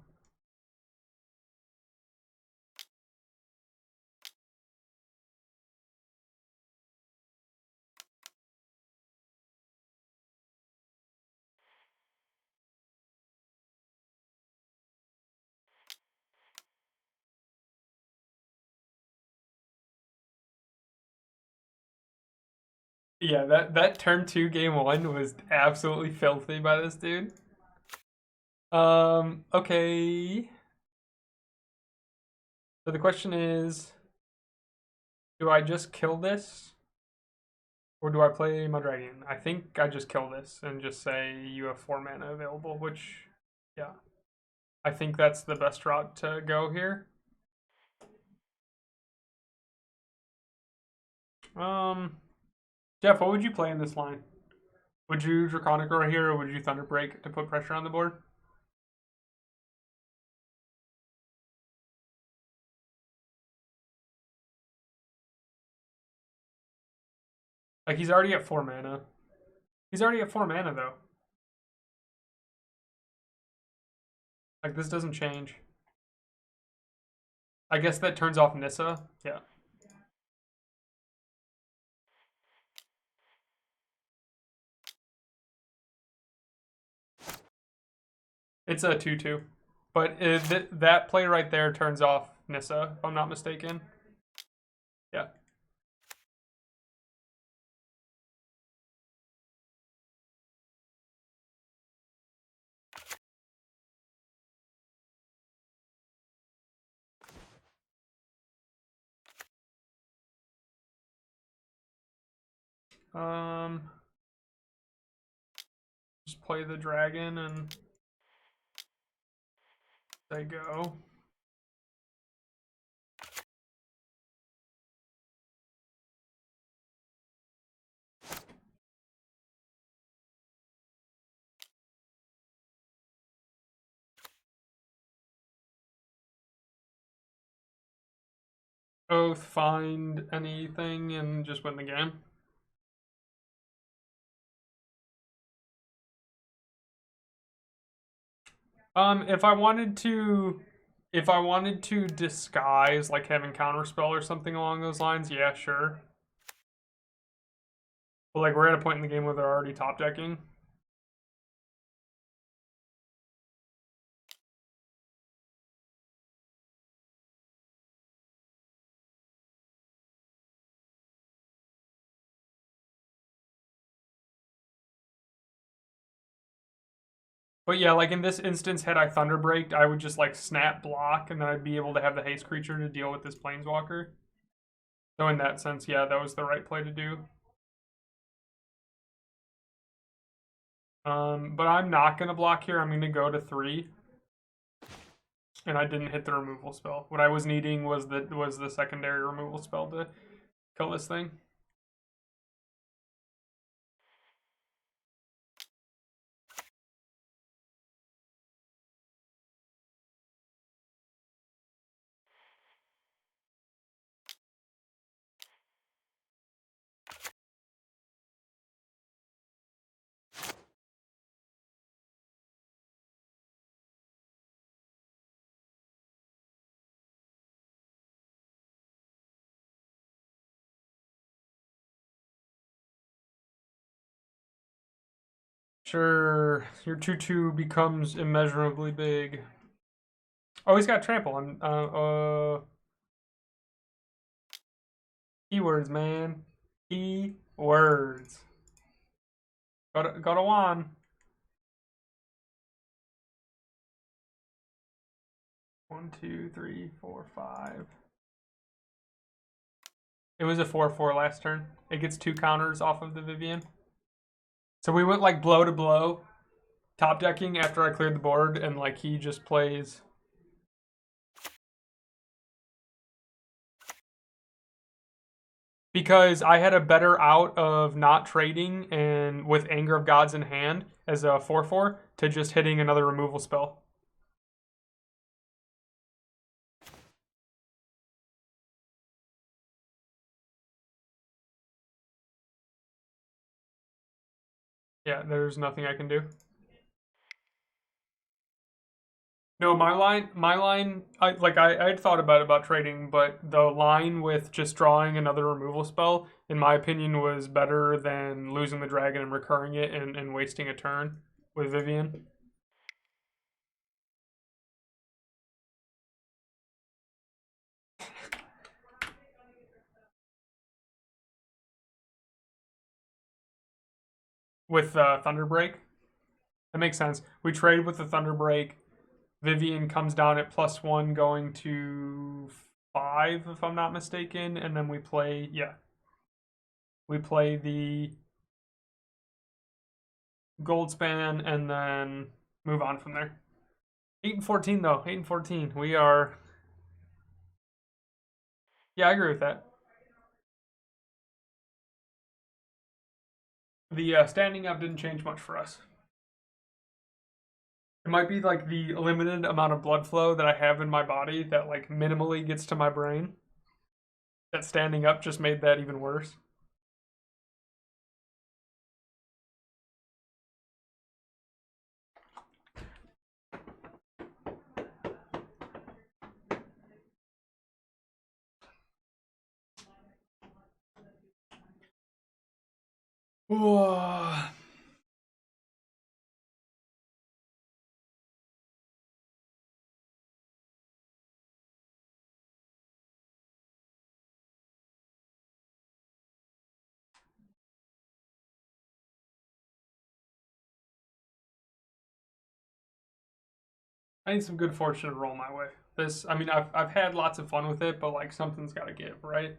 Yeah, that turn 2 game 1 was absolutely filthy by this dude. Okay. So the question is, do I just kill this? Or do I play my dragon? I think I just kill this and just say you have 4 mana available, which, yeah. I think that's the best route to go here. Jeff, what would you play in this line? Would you Draconic Roar here, or would you Thunderbreak to put pressure on the board? Like, he's already at 4 mana. He's already at 4 mana, though. Like, this doesn't change. I guess that turns off Nissa. Yeah. It's a 2/2. But that play right there turns off Nissa, if I'm not mistaken. Yeah. Just play the dragon and they go. Both find anything and just win the game. If I wanted to disguise, like having counterspell or something along those lines, yeah, sure. But like, we're at a point in the game where they're already top decking. But yeah, like in this instance, had I Thunderbreaked, I would just like snap block, and then I'd be able to have the haste creature to deal with this Planeswalker. So in that sense, yeah, that was the right play to do. But I'm not gonna block here. I'm gonna go to 3, and I didn't hit the removal spell. What I was needing was the secondary removal spell to kill this thing. Sure, your 2/2 becomes immeasurably big. Oh, he's got trample on. Keywords, man. Keywords. Go to 1. 1, 2, 3, 4, 5. It was a 4/4 last turn. It gets 2 counters off of the Vivian. So we went like blow to blow, top decking after I cleared the board, and like he just plays. Because I had a better out of not trading and with Anger of Gods in hand as a 4/4 to just hitting another removal spell. Yeah, there's nothing I can do. No, my line, I had thought about trading, but the line with just drawing another removal spell, in my opinion, was better than losing the dragon and recurring it and wasting a turn with Vivian. With Thunderbreak, that makes sense. We trade with the Thunderbreak. Vivian comes down at +1, going to 5, if I'm not mistaken, and then we play, yeah. We play the Goldspan and then move on from there. 8 and 14, though. 8 and 14. We are. Yeah, I agree with that. The standing up didn't change much for us. It might be like the limited amount of blood flow that I have in my body that like minimally gets to my brain. That standing up just made that even worse. Whoa. I need some good fortune to roll my way. This, I mean, I've had lots of fun with it, but like something's got to give, right?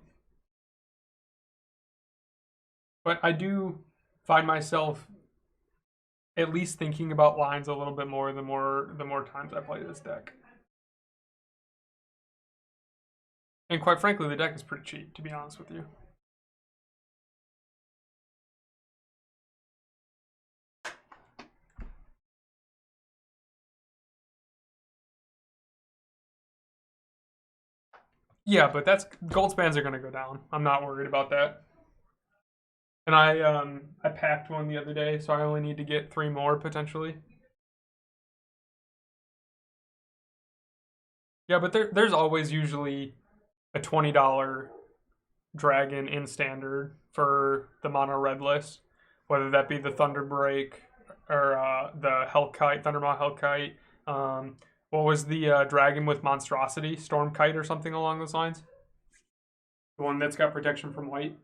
But I do find myself at least thinking about lines a little bit more the more times I play this deck. And quite frankly, the deck is pretty cheap, to be honest with you. Yeah, but that's gold spans are going to go down. I'm not worried about that. And I packed one the other day, so I only need to get 3 more potentially. Yeah, but there's always usually a $20 dragon in standard for the mono red list, whether that be the Thunderbreak or the Hellkite, Thundermaw Hellkite. What was the dragon with monstrosity, Stormkite or something along those lines? The one that's got protection from white.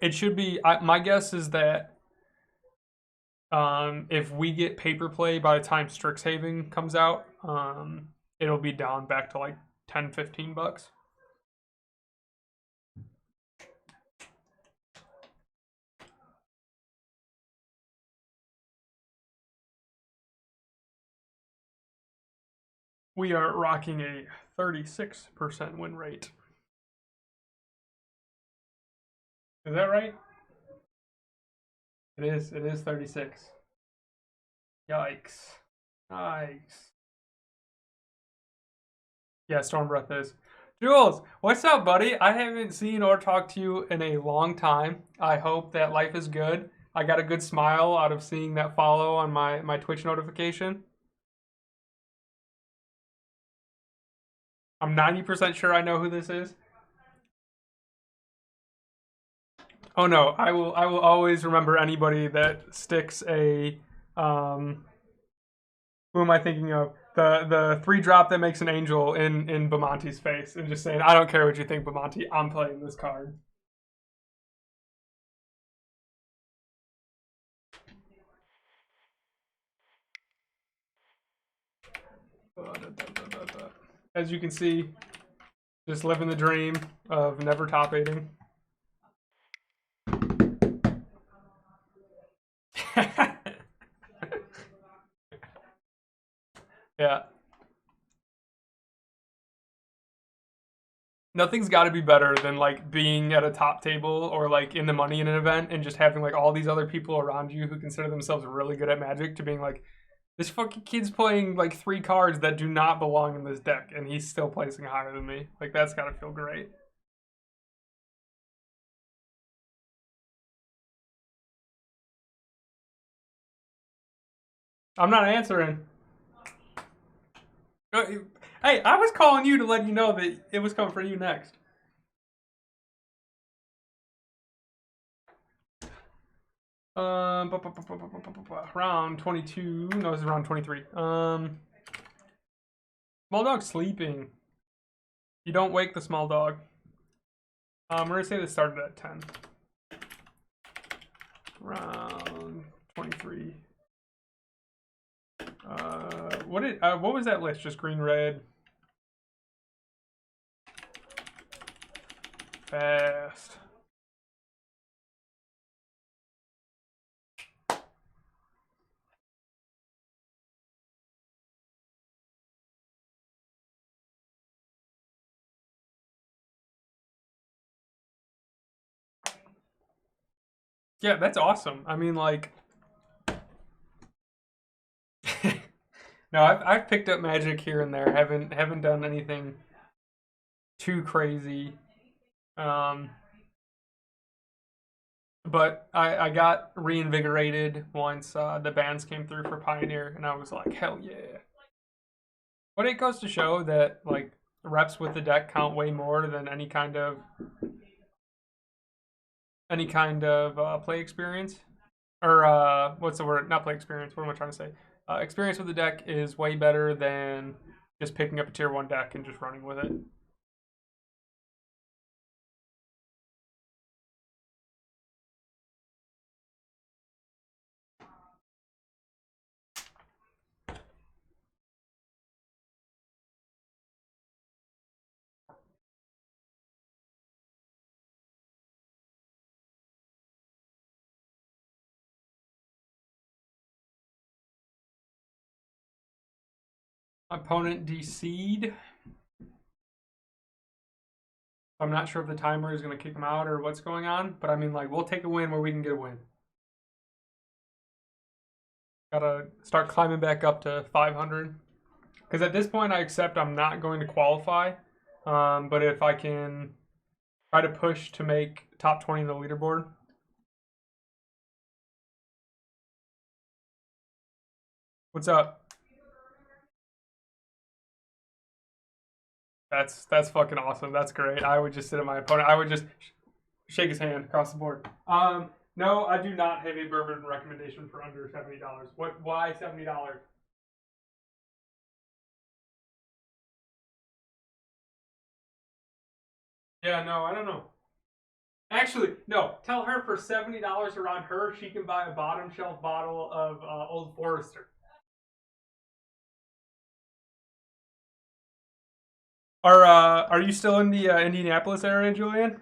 It should be. My guess is that if we get paper play by the time Strixhaven comes out, it'll be down back to like 10, $15. We are rocking a 36% win rate. Is that right? It is. It is 36. Yikes. Yikes. Yeah, Storm Breath is. Jules, what's up, buddy? I haven't seen or talked to you in a long time. I hope that life is good. I got a good smile out of seeing that follow on my Twitch notification. I'm 90% sure I know who this is. Oh no, I will always remember anybody that sticks a who am I thinking of? The 3-drop that makes an angel in Bamonti's face and just saying, I don't care what you think, Bamonti, I'm playing this card. As you can see, Just living the dream of never top 8ing. Yeah. Nothing's got to be better than like being at a top table or like in the money in an event and just having like all these other people around you who consider themselves really good at Magic to being like, this fucking kid's playing like 3 cards that do not belong in this deck and he's still placing higher than me. Like, that's got to feel great. I'm not answering. Hey, I was calling you to let you know that it was coming for you next. Round 22. No, this is round 23. Small dog sleeping. You don't wake the small dog. We're gonna say this started at 10. Round 23. What was that list? Just green, red. Fast. Yeah, that's awesome. I mean, like, no, I've picked up Magic here and there. Haven't done anything too crazy. But I got reinvigorated once the bans came through for Pioneer, and I was like, hell yeah. But it goes to show that like reps with the deck count way more than any kind of play experience, or what's the word? Not play experience. What am I trying to say? Experience with the deck is way better than just picking up a tier 1 deck and just running with it. Opponent DC'd. I'm not sure if the timer is going to kick him out or what's going on, but I mean, like, we'll take a win where we can get a win. Gotta start climbing back up to 500. Because at this point, I accept I'm not going to qualify. But if I can try to push to make top 20 in the leaderboard. What's up? That's fucking awesome. That's great. I would just sit at my opponent. I would just shake his hand across the board. No, I do not have a bourbon recommendation for under $70. What? Why $70? Yeah, no, I don't know. Actually, no. Tell her for $70 around her, she can buy a bottom shelf bottle of Old Forester. Are you still in the Indianapolis area, Julian?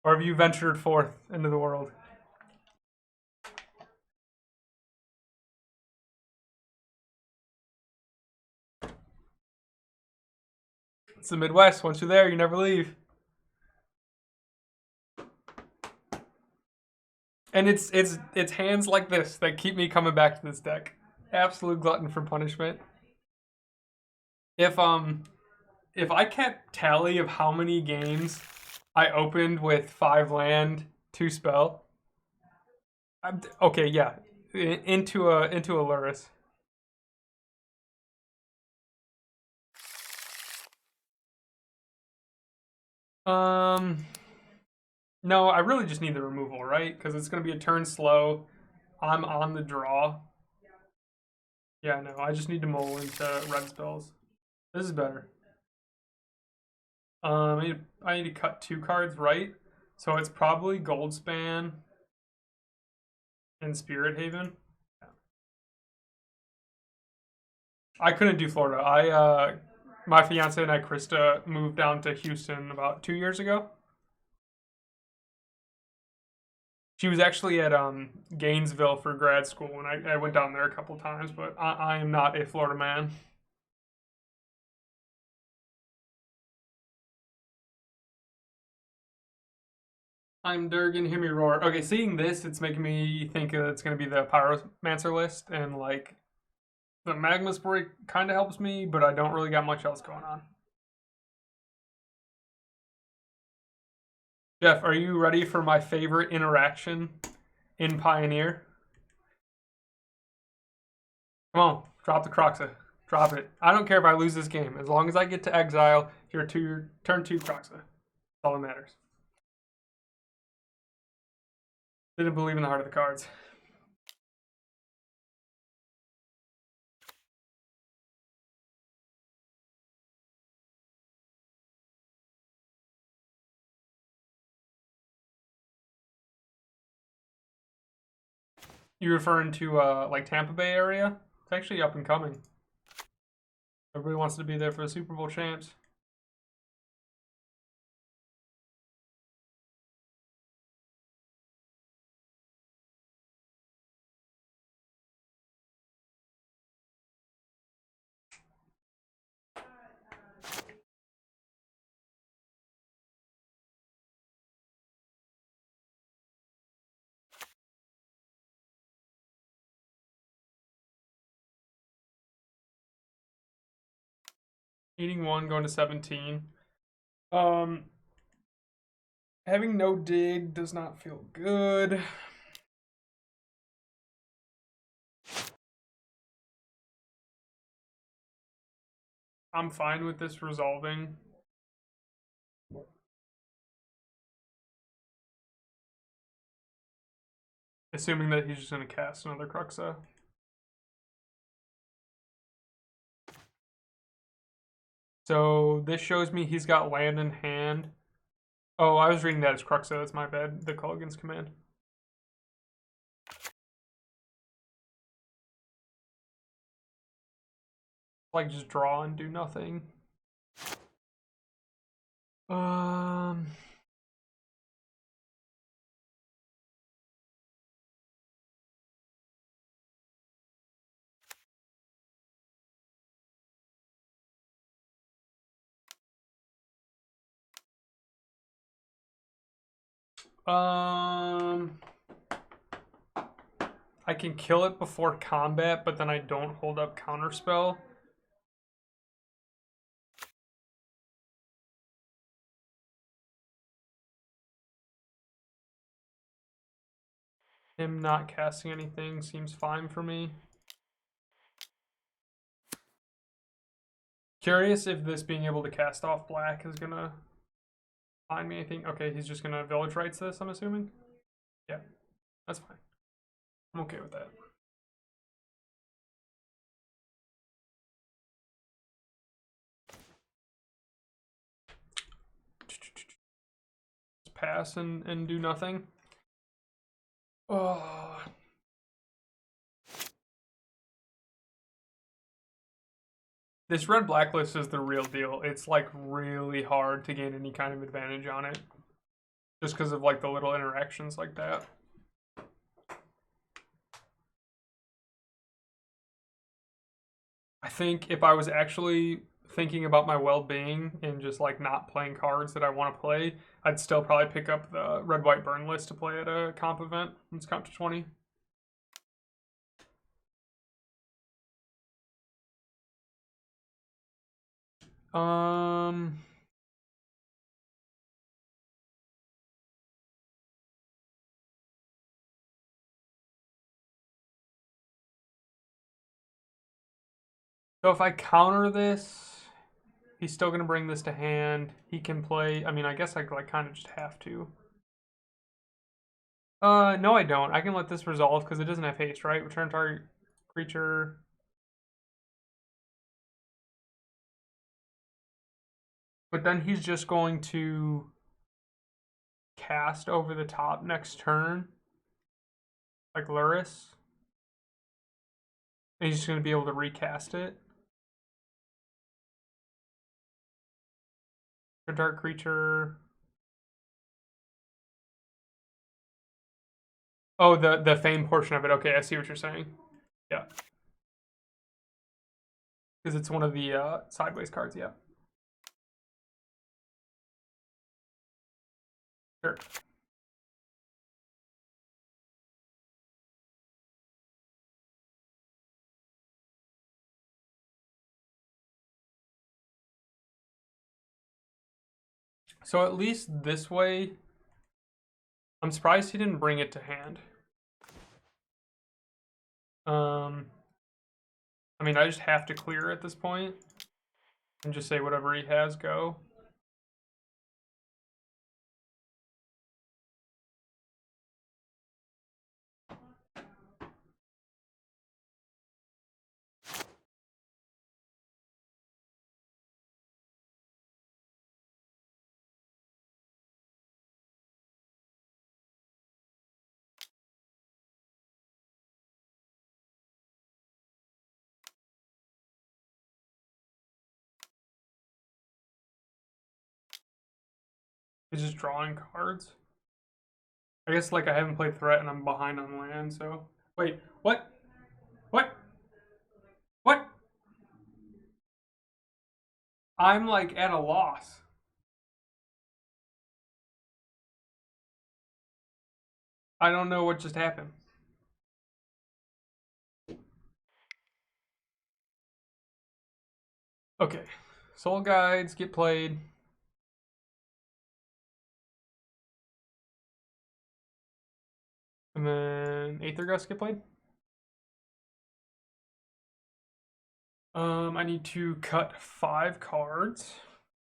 Or have you ventured forth into the world? It's the Midwest. Once you're there, you never leave. And it's hands like this that keep me coming back to this deck. Absolute glutton for punishment. If I kept tally of how many games I opened with 5 land, 2 spell. Okay, yeah, into a Luris. No, I really just need the removal, right? Because it's going to be a turn slow. I'm on the draw. Yeah, no, I just need to mull into red spells. This is better. I need to cut 2 cards, right? So it's probably Goldspan and Spirit Haven. I couldn't do Florida. My fiance and I, Krista, moved down to Houston about 2 years ago. She was actually at Gainesville for grad school, and I went down there a couple times, but I am not a Florida man. I'm Durgan, hear me roar. Okay, seeing this, it's making me think it's going to be the Pyromancer list, and like the Magma Spray kind of helps me, but I don't really got much else going on. Jeff, are you ready for my favorite interaction in Pioneer? Come on, drop the Croxa. Drop it. I don't care if I lose this game. As long as I get to exile your turn 2 Croxa. That's all that matters. Didn't believe in the heart of the cards. You referring to like Tampa Bay area? It's actually up and coming. Everybody wants to be there for the Super Bowl champs. Eating 1, going to 17. Having no dig does not feel good. I'm fine with this resolving. Assuming that he's just going to cast another Cruxa. So this shows me he's got land in hand. Oh, I was reading that as Cruxa. That's my bad. The Culligan's command. Like just draw and do nothing. I can kill it before combat, but then I don't hold up counterspell. Him not casting anything seems fine for me. Curious if this being able to cast off black is gonna find me anything. Okay, he's just gonna Village Rites this, I'm assuming. Yeah, that's fine. I'm okay with that. Just pass and do nothing. Oh. This red blacklist is the real deal. It's like really hard to gain any kind of advantage on it. Just because of like the little interactions like that. I think if I was actually thinking about my well-being and just like not playing cards that I want to play, I'd still probably pick up the red-white burn list to play at a comp event. It's comp to 20. So if I counter this, he's still going to bring this to hand. He can play, I mean, I guess I like kind of just have to. No, I don't. I can let this resolve because it doesn't have haste, right? Return target creature. But then he's just going to cast over the top next turn. Like Luris. And he's just going to be able to recast it. A dark creature. Oh, the fame portion of it. Okay, I see what you're saying. Yeah. Because it's one of the sideways cards, yeah. Sure. So at least this way, I'm surprised he didn't bring it to hand. I mean, I just have to clear at this point and just say whatever he has, go. He's just drawing cards. I guess like I haven't played Threat and I'm behind on land, so. Wait, what? What? What? I'm like at a loss. I don't know what just happened. Okay. Soul Guides get played. And then Aether Gust get played. I need to cut 5 cards.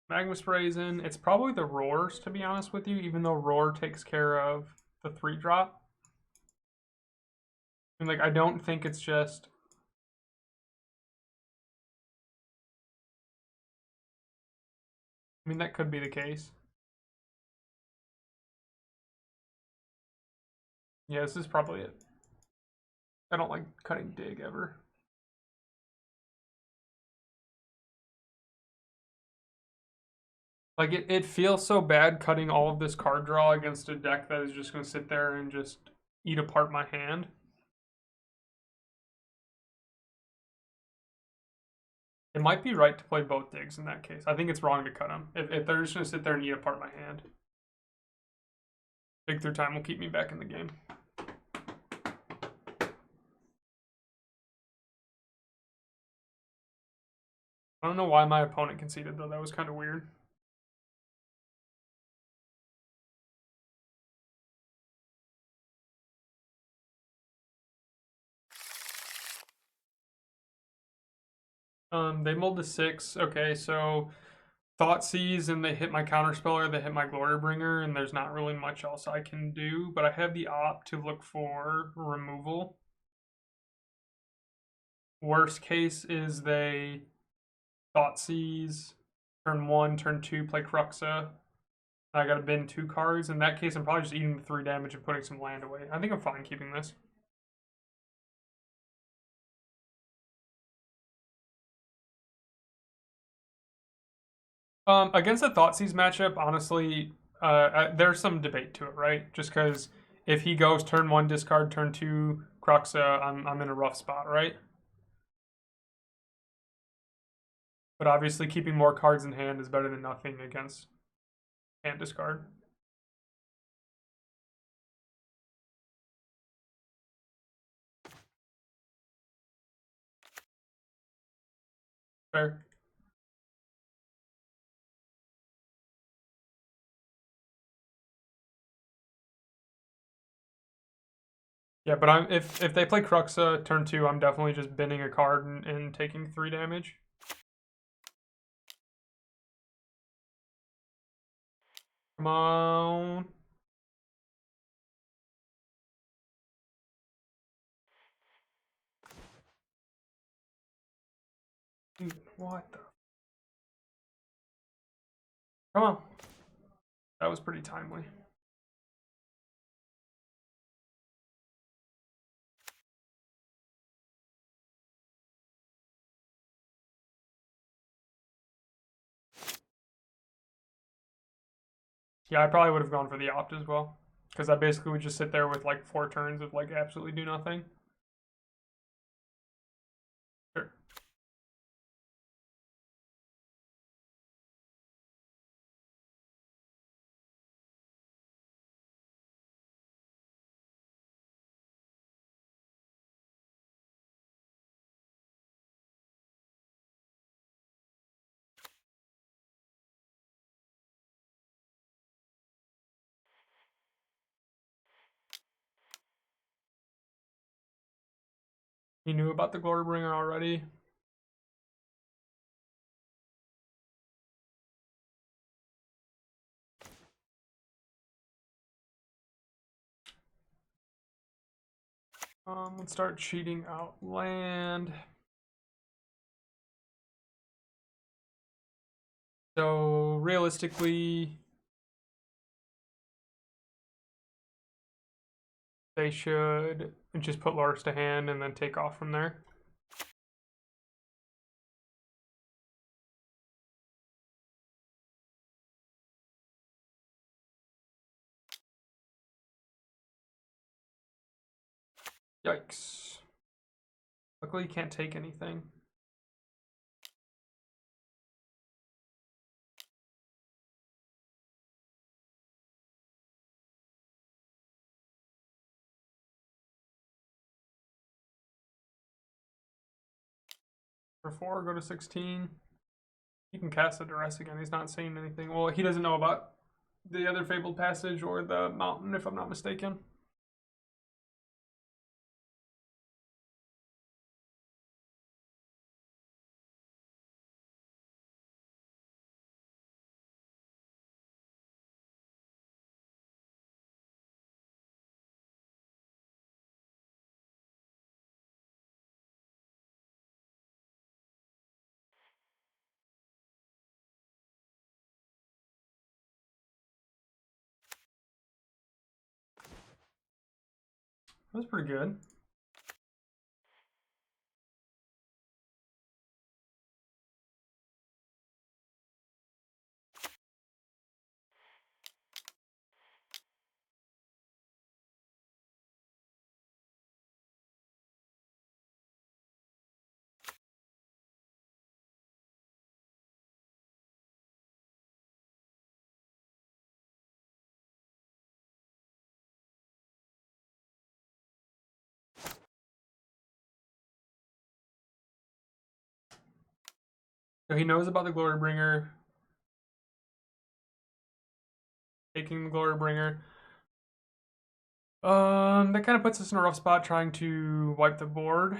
Magma Spray's in. It's probably the Roars, to be honest with you, even though Roar takes care of the 3-drop. I mean, like, I don't think it's just... I mean, that could be the case. Yeah, this is probably it. I don't like cutting Dig ever. Like, it feels so bad cutting all of this card draw against a deck that is just going to sit there and just eat apart my hand. It might be right to play both Digs in that case. I think it's wrong to cut them. If they're just going to sit there and eat apart my hand. Dig through time will keep me back in the game. I don't know why my opponent conceded, though. That was kind of weird. They mulled to 6. Okay, so Thoughtseize and they hit my Counterspell or they hit my Glorybringer, and there's not really much else I can do, but I have the op to look for removal. Worst case is they Thoughtseize, turn 1, turn 2, play Cruxa. I gotta bin 2 cards. In that case, I'm probably just eating the 3 damage and putting some land away. I think I'm fine keeping this. Against the Thoughtseize matchup, honestly, there's some debate to it, right? Just because if he goes turn 1 discard, turn 2 Cruxa, I'm in a rough spot, right? But obviously, keeping more cards in hand is better than nothing against hand discard. Fair. Yeah, but if they play Cruxa turn 2, I'm definitely just binning a card and taking 3 damage. Come on. Dude, what the? Come on. That was pretty timely. Yeah, I probably would have gone for the opt as well. Because I basically would just sit there with like 4 turns of like absolutely do nothing. Sure. He knew about the Glorybringer already. Let's start cheating out land. So realistically, they should just put Lars to hand and then take off from there. Yikes. Luckily, you can't take anything. For 4, go to 16. He can cast the Duress again. He's not saying anything. Well, he doesn't know about the other Fabled Passage or the Mountain, if I'm not mistaken. That's pretty good. So he knows about the Glorybringer. Taking the Glorybringer. That kind of puts us in a rough spot trying to wipe the board.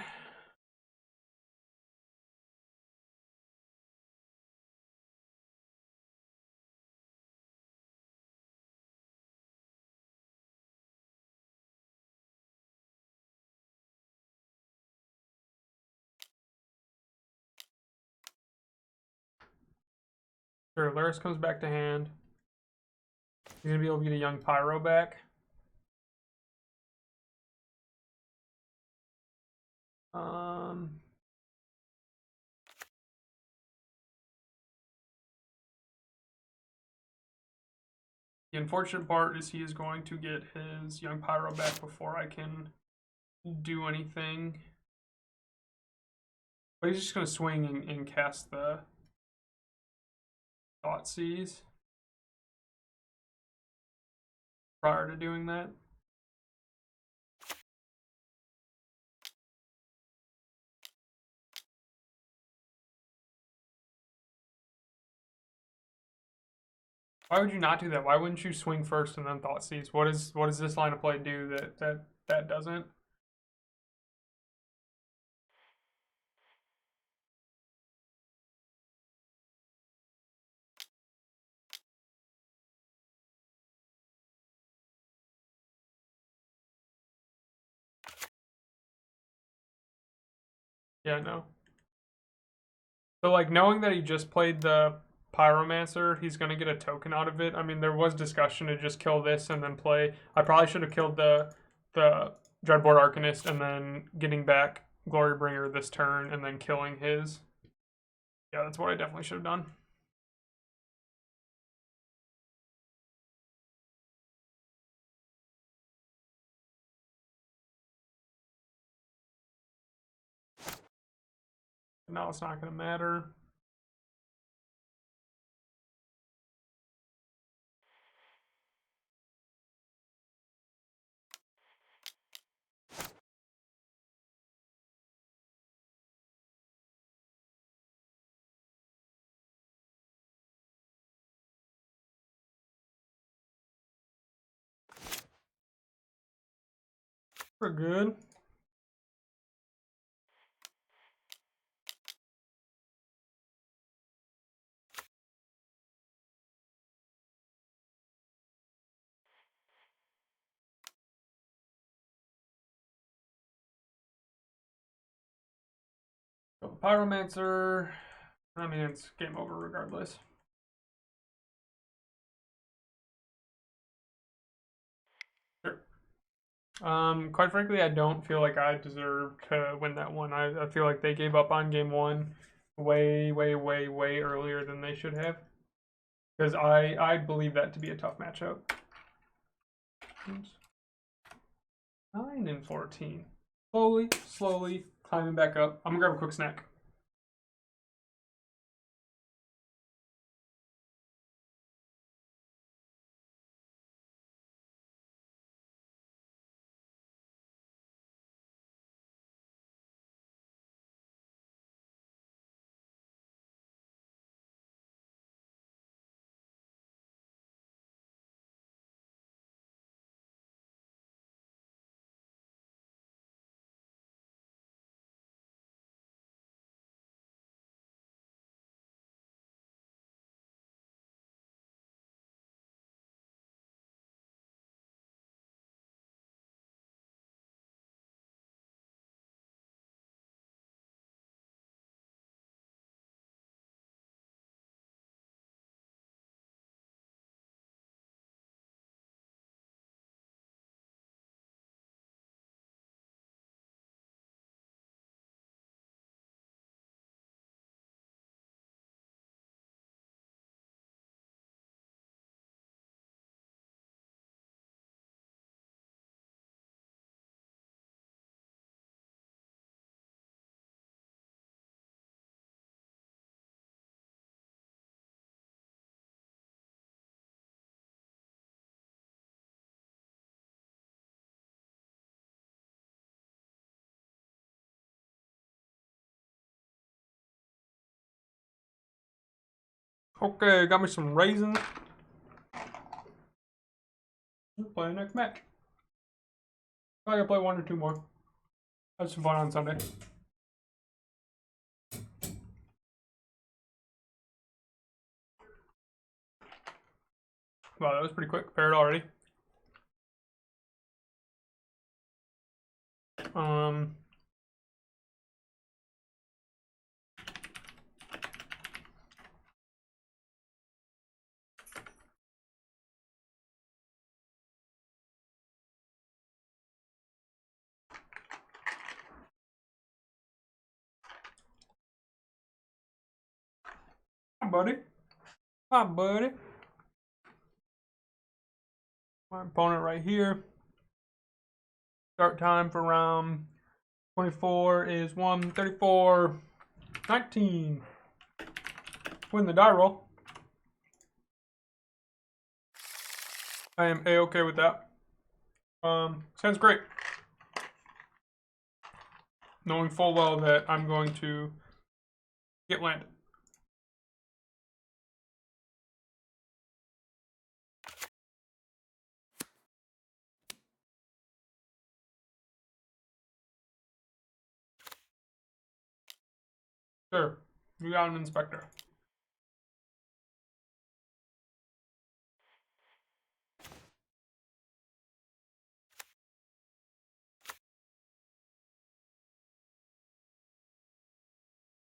Sure, Laris comes back to hand. He's gonna be able to get a young Pyro back. The unfortunate part is he is going to get his young Pyro back before I can do anything. But he's just going to swing and cast the Thoughtseize prior to doing that. Why would you not do that? Why wouldn't you swing first and then Thoughtseize? What does this line of play do that doesn't? Yeah, no. So like knowing that he just played the Pyromancer, he's gonna get a token out of it. I mean, there was discussion to just kill this and then play. I probably should have killed the Dreadboard Arcanist and then getting back Glorybringer this turn and then killing his. Yeah, that's what I definitely should have done. Now it's not going to matter. We're good. So Pyromancer. I mean, it's game over regardless. Sure. Quite frankly, I don't feel like I deserve to win that one. I feel like they gave up on game one way earlier than they should have. Because I believe that to be a tough matchup. Oops. 9 and 14. Slowly climbing back up. I'm gonna grab a quick snack. Okay, got me some raisins. We'll play next match. I gotta play 1 or 2 more. Have some fun on Sunday. Wow, that was pretty quick. Paired already. Hi, buddy. Hi, buddy. My opponent right here. Start time for round 24 is 1:34:19. Win the die roll. I am A-okay with that. Sounds great. Knowing full well that I'm going to get landed. Sure, you got an inspector.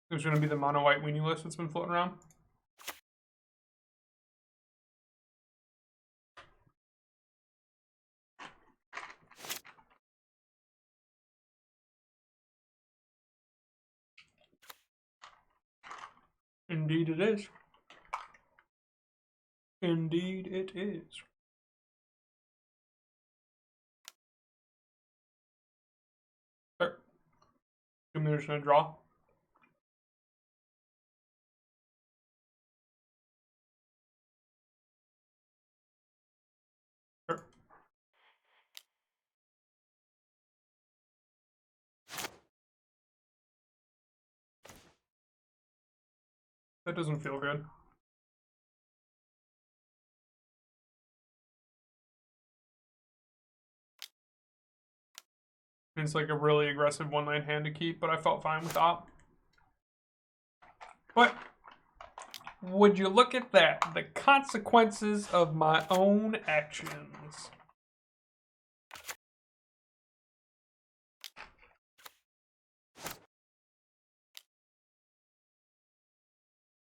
There's going to be the mono white weenie list that's been floating around. Indeed it is. Indeed it is. Sure. Assuming there's no draw. That doesn't feel good. It's like a really aggressive 1/9 hand to keep, but I felt fine with that. But would you look at that? The consequences of my own actions.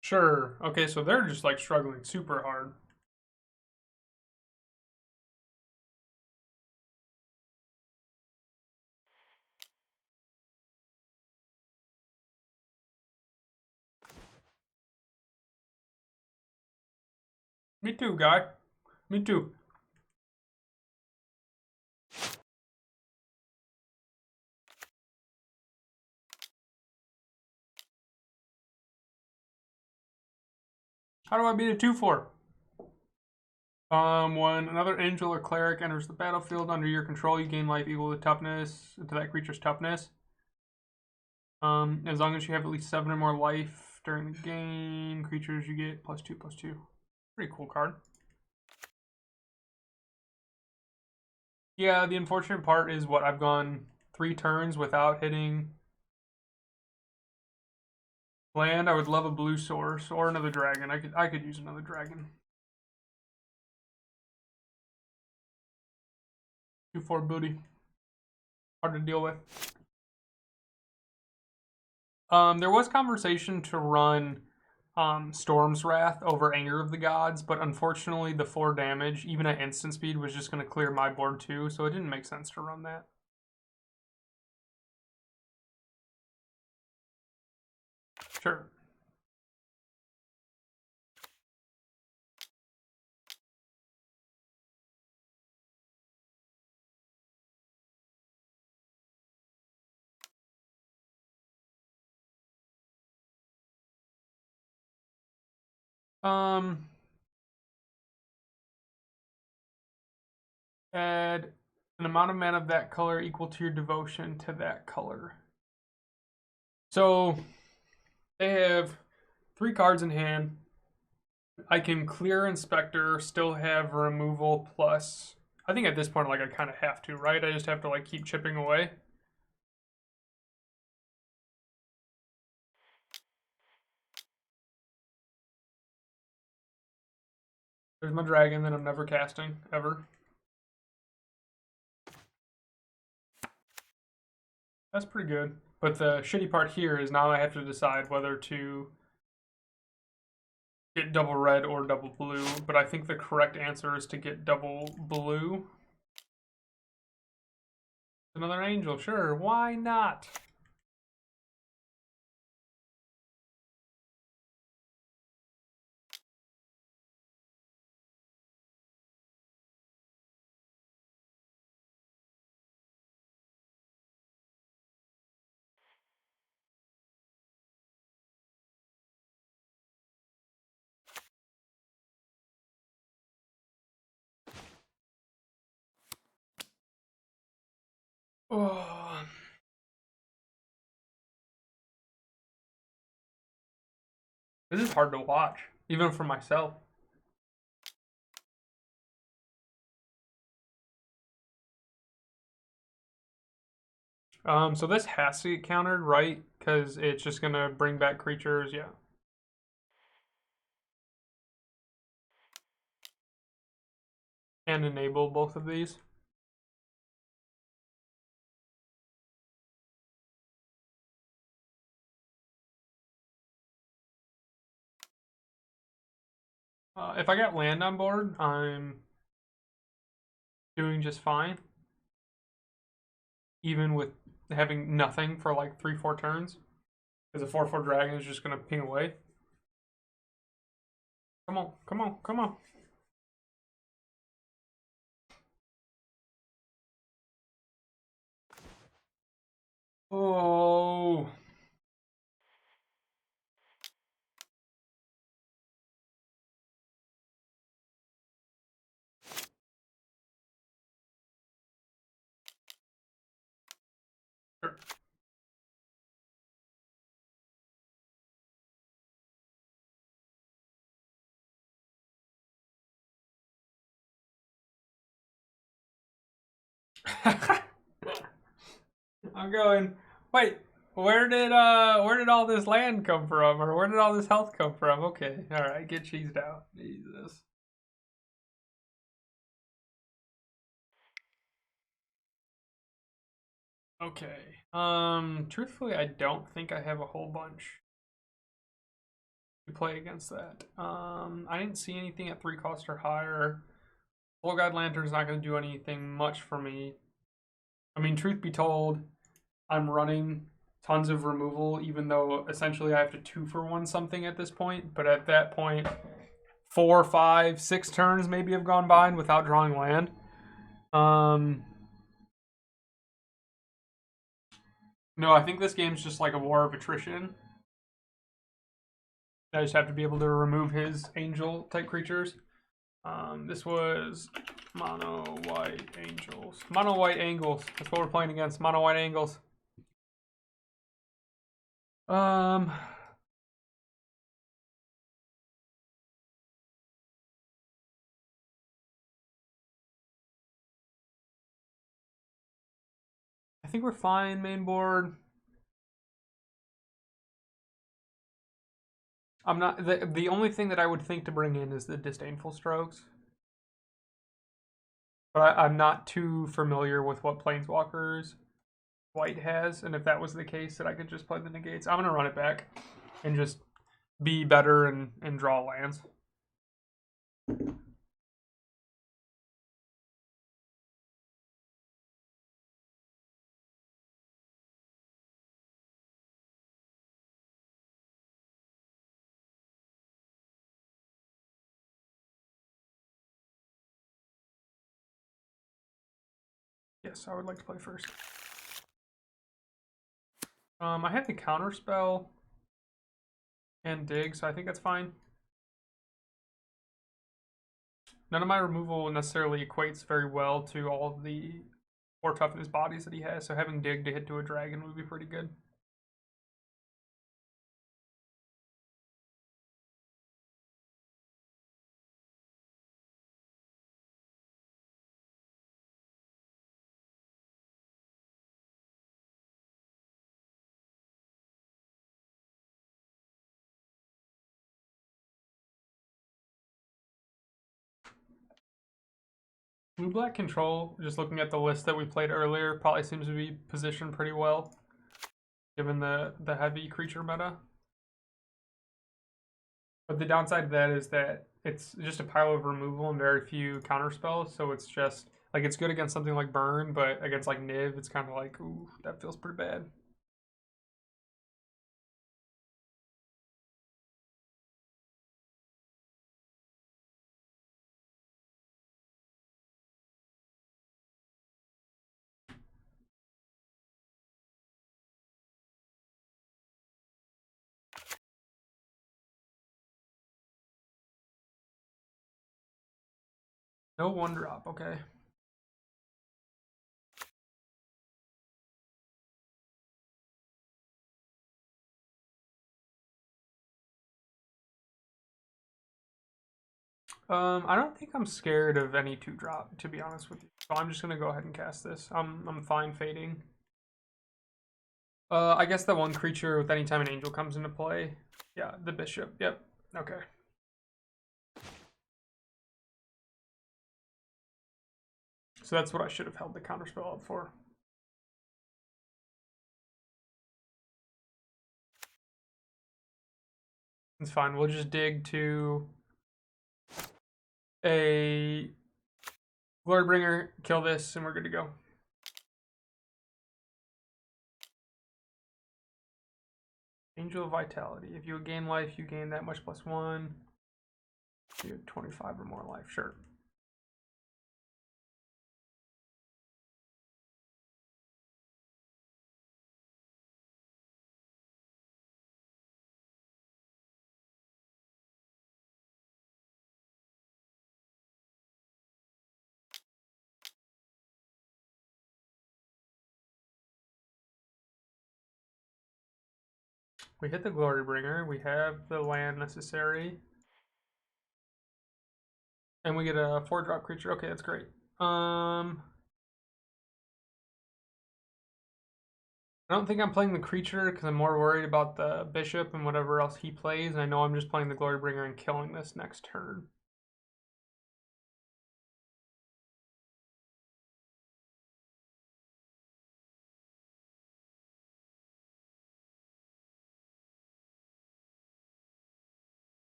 Sure. Okay, so they're just like struggling super hard. Me too, guy. Me too. How do I beat a 2/4? When another angel or cleric enters the battlefield under your control, you gain life equal to toughness to that creature's toughness. As long as you have at least 7 or more life during the game, creatures you get +2/+2. Pretty cool card. Yeah, the unfortunate part is what I've gone 3 turns without hitting land. I would love a blue source or another dragon. I could use another dragon. 2/4 booty. Hard to deal with. There was conversation to run Storm's Wrath over Anger of the Gods, but unfortunately the 4 damage, even at instant speed, was just going to clear my board too, so it didn't make sense to run that. Sure. Add an amount of mana of that color equal to your devotion to that color. So they have 3 cards in hand. I can clear Inspector, still have removal plus. I think at this point, like, I kind of have to, right? I just have to like keep chipping away. There's my dragon that I'm never casting ever. That's pretty good. But the shitty part here is now I have to decide whether to get double red or double blue. But I think the correct answer is to get double blue. Another angel, sure. Why not? Oh. This is hard to watch, even for myself. So this has to get countered, right? Because it's just gonna bring back creatures, yeah. And enable both of these. If I got land on board, I'm doing just fine. Even with having nothing for like 3-4 turns. Because a 4/4 dragon is just gonna ping away. Come on, come on, come on. Oh. Sure. I'm going, wait, where did all this land come from? Or where did all this health come from? Okay, alright, get cheesed out. Jesus. Okay. Truthfully, I don't think I have a whole bunch to play against that. I didn't see anything at 3 cost or higher. Full God Lantern's not going to do anything much for me. I mean, truth be told, I'm running tons of removal, even though essentially I have to 2-for-1 something at this point. But at that point, 4, 5, 6 turns maybe have gone by without drawing land. No, I think this game's just like a war of attrition. I just have to be able to remove his angel type creatures. This was mono white angels. Mono white angles. That's what we're playing against. Mono white angles. I think we're fine main board. I'm not the only thing that I would think to bring in is the disdainful strokes. But I'm not too familiar with what Planeswalkers white has, and if that was the case, that I could just play the negates. I'm gonna run it back and just be better and draw lands. Yes, I would like to play first. I have the counter spell and dig, so I think that's fine. None of my removal necessarily equates very well to all of the 4 toughness bodies that he has, so having dig to hit to a dragon would be pretty good. Blue-black control, just looking at the list that we played earlier, probably seems to be positioned pretty well, given the heavy creature meta. But the downside to that is that it's just a pile of removal and very few counter spells, so it's just, like, it's good against something like Burn, but against, like, Niv, it's kind of like, ooh, that feels pretty bad. No 1-drop, okay. I don't think I'm scared of any 2-drop, to be honest with you. So I'm just gonna go ahead and cast this. I'm fine fading. I guess the one creature with any time an angel comes into play. Yeah, the bishop. Yep. Okay. So that's what I should have held the counterspell up for. It's fine. We'll just dig to a Glorybringer, kill this, and we're good to go. Angel of Vitality. If you gain life, you gain that much +1. You have 25 or more life. Sure. We hit the Glorybringer. We have the land necessary. And we get a 4-drop creature. Okay, that's great. I don't think I'm playing the creature because I'm more worried about the bishop and whatever else he plays. And I know I'm just playing the Glorybringer and killing this next turn.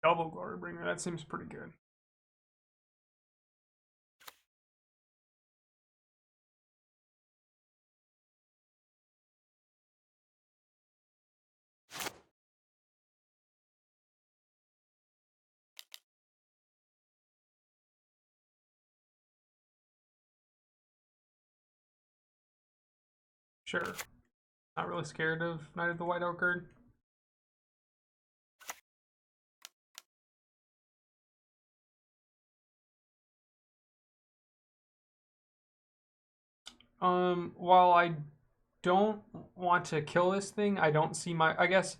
Double Glorybringer, that seems pretty good. Sure. Not really scared of Knight of the White Ochre. While I don't want to kill this thing, I don't see my... I guess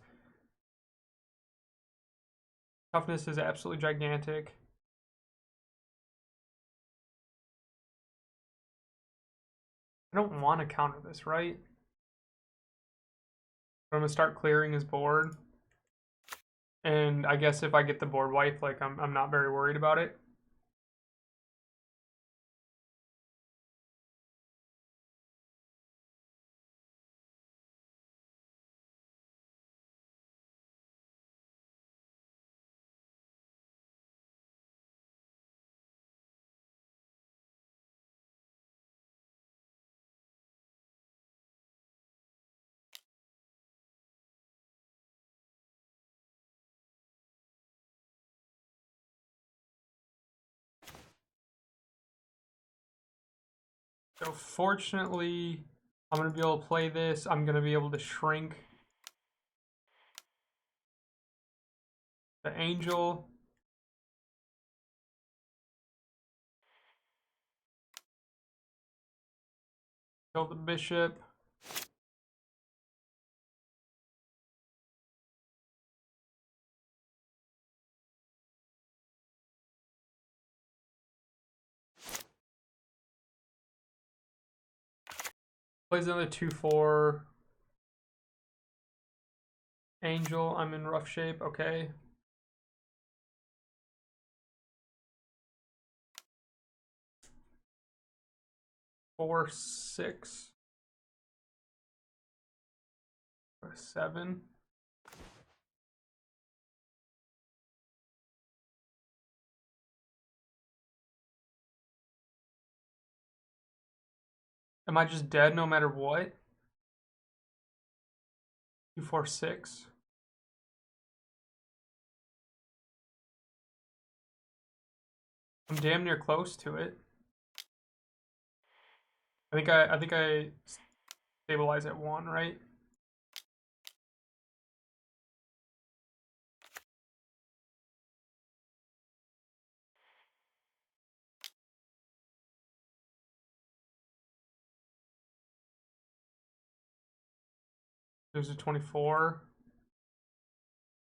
toughness is absolutely gigantic. I don't want to counter this, right? I'm going to start clearing his board. And I guess if I get the board wipe, like, I'm not very worried about it. So fortunately, I'm going to be able to play this. I'm going to be able to shrink the angel. Kill the bishop. Plays another 2/4. Angel, I'm in rough shape, okay. Four, 6. 7. Am I just dead no matter what? 2, 4, 6. I'm damn near close to it. I think I stabilize at 1, right? There's a 24.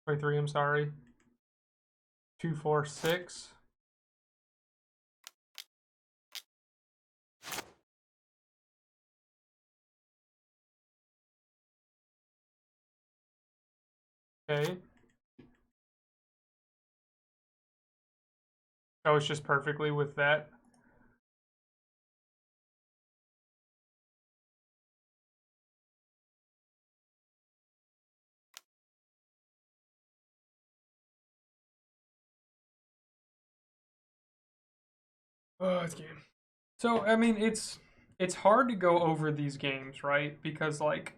23, I'm sorry. 2, 4, 6. Okay. That was just perfectly with that. Oh, it's game. So, I mean, it's hard to go over these games, right? Because, like,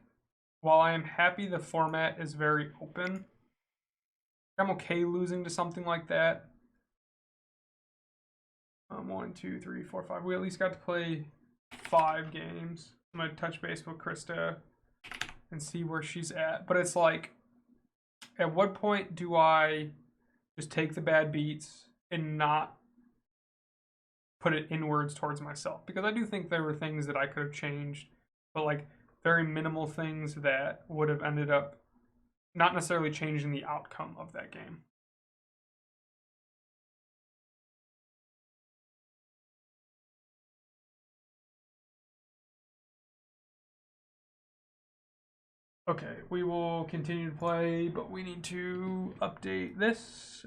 while I am happy the format is very open, I'm okay losing to something like that. 1, 2, 3, 4, 5. We at least got to play 5 games. I'm gonna touch base with Krista and see where she's at. But it's like, at what point do I just take the bad beats and not put it inwards towards myself? Because I do think there were things that I could have changed, but like very minimal things that would have ended up not necessarily changing the outcome of that game. Okay, we will continue to play, but we need to update this.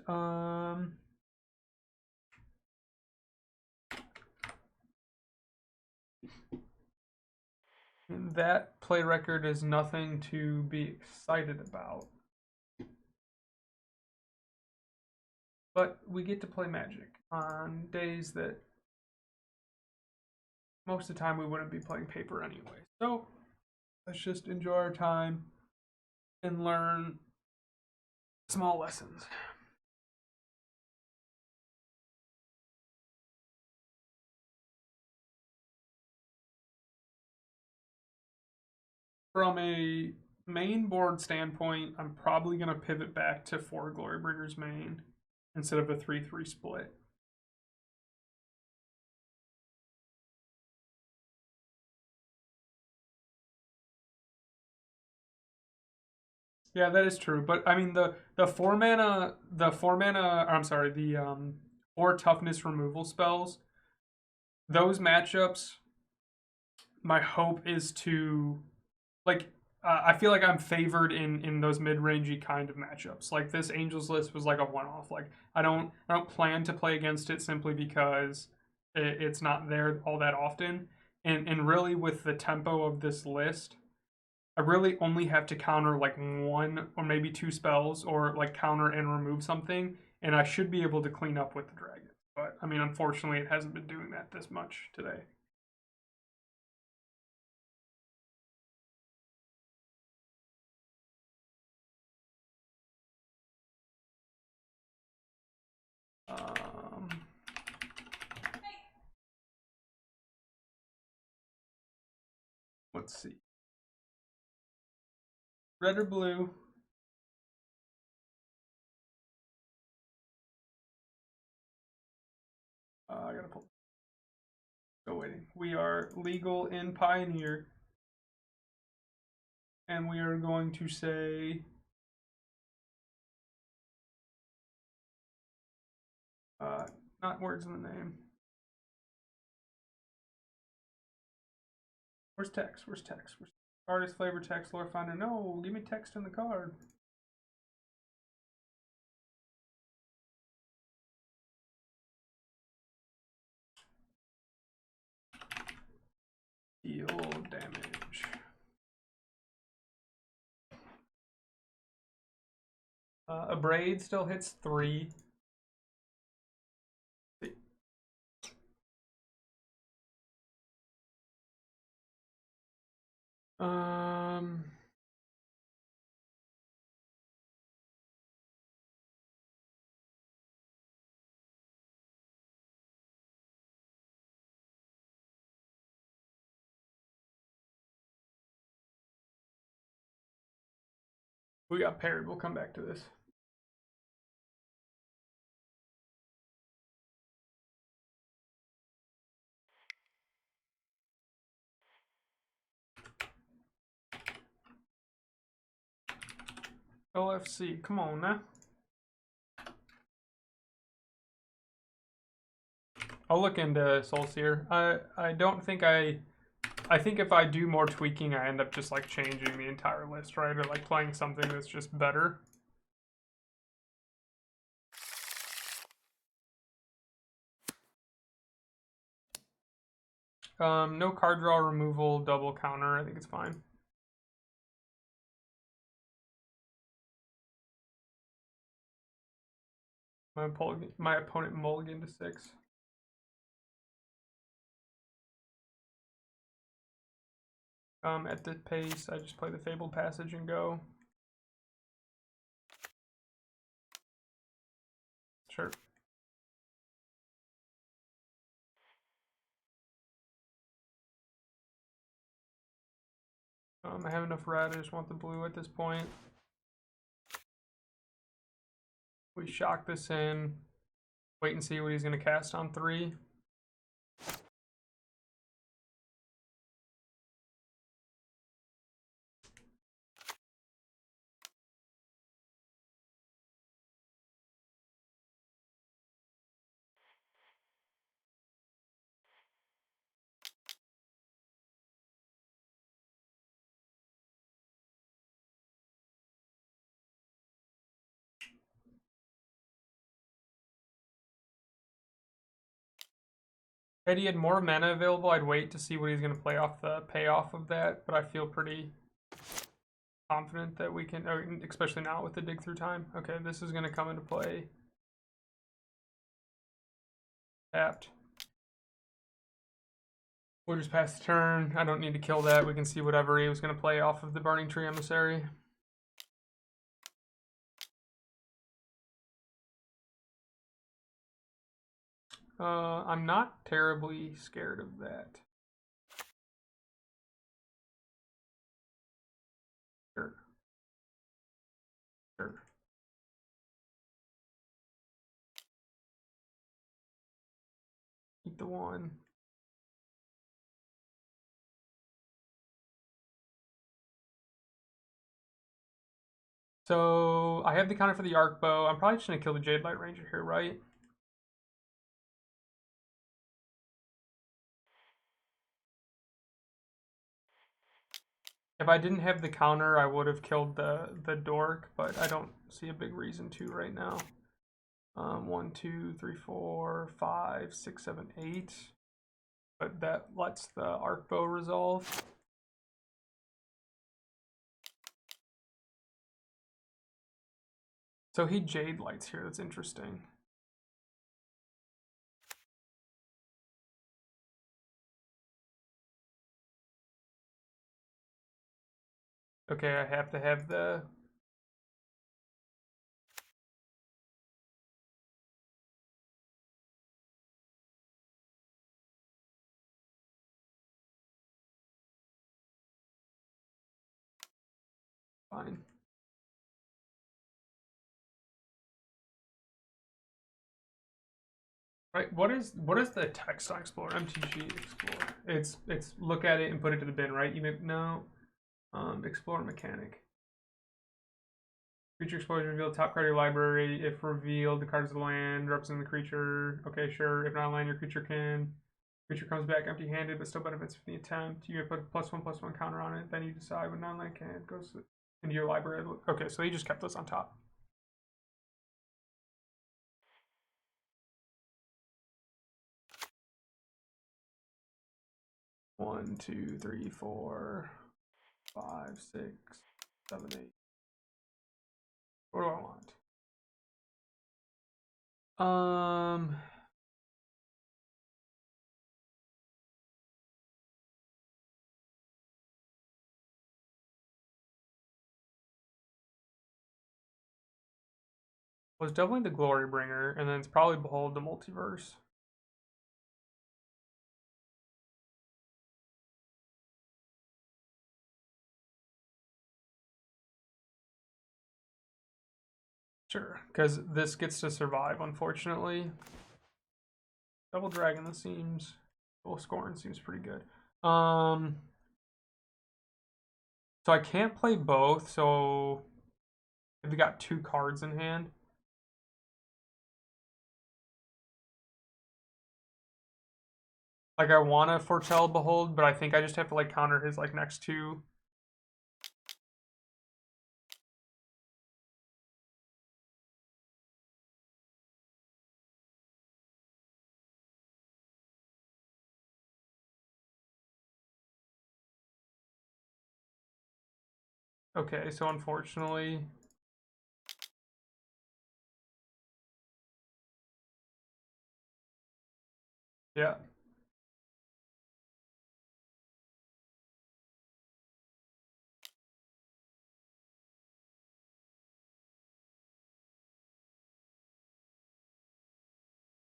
That play record is nothing to be excited about. But we get to play Magic on days that most of the time we wouldn't be playing paper anyway. So let's just enjoy our time and learn small lessons. From a main board standpoint, I'm probably going to pivot back to 4 Glorybringers main instead of a 3-3 split. Yeah, that is true. But I mean the 4 mana I'm sorry, the 4 toughness removal spells, those matchups, my hope is to like I feel like I'm favored in those mid-rangey kind of matchups. Like this Angels list was like a one-off. Like I don't plan to play against it simply because it's not there all that often. And really with the tempo of this list, I really only have to counter like 1 or maybe 2 spells or like counter and remove something, and I should be able to clean up with the dragon. But I mean, unfortunately, it hasn't been doing that this much today. Um, let's see. Red or blue? I gotta pull. Still waiting. We are legal in Pioneer, and we are going to say not words in the name. Where's text? Where's text? Where's artist flavor text? Lore finder? No, give me text in the card. Deal damage. A braid still hits 3. Um, we got paired. We'll come back to this. LFC, come on now. I'll look into Soulseer. I don't think I think if I do more tweaking, I end up just like changing the entire list, right? Or like playing something that's just better. No card draw removal, double counter. I think it's fine. My opponent mulligan to 6. At this pace, I just play the Fabled Passage and go. Sure. I have enough red. I just want the blue at this point. We shock this in. Wait and see what he's going to cast on 3. Had he had more mana available, I'd wait to see what he's going to play off the payoff of that, but I feel pretty confident that we can, especially now with the dig through time. Okay, this is going to come into play. Tapped. We'll just pass the turn. I don't need to kill that. We can see whatever he was going to play off of the Burning Tree Emissary. I'm not terribly scared of that. Sure. Sure. Keep the 1. So I have the counter for the Arc Bow. I'm probably just going to kill the Jade Light Ranger here, right? If I didn't have the counter, I would have killed the Dork, but I don't see a big reason to right now. 1, 2, 3, 4, 5, 6, 7, 8. But that lets the Arc Bow resolve. So he Jade Lights here. That's interesting. Okay, I have to have the... Fine. Right, what is the text on Explorer? MTG Explorer. It's look at it and put it to the bin, right? You may no. Explore mechanic. Creature exposure revealed top card of your library. If revealed, the cards of the land representing the creature. Okay, sure. If not land, your creature comes back empty-handed but still benefits from the attempt. You put +1/+1 counter on it. Then you decide when non-land can goes into your library. Okay, so he just kept this on top. One, 2, 3, 4, 5, 6, 7, 8. What do I want? Was definitely the Glory Bringer, and then it's probably Behold the Multiverse. Sure, because this gets to survive, unfortunately. Double Dragon, this seems... Double Scorn seems pretty good. So I can't play both, so... We've got 2 cards in hand. Like, I want to foretell Behold, but I think I just have to, like, counter his, like, next 2. Okay, so unfortunately... Yeah.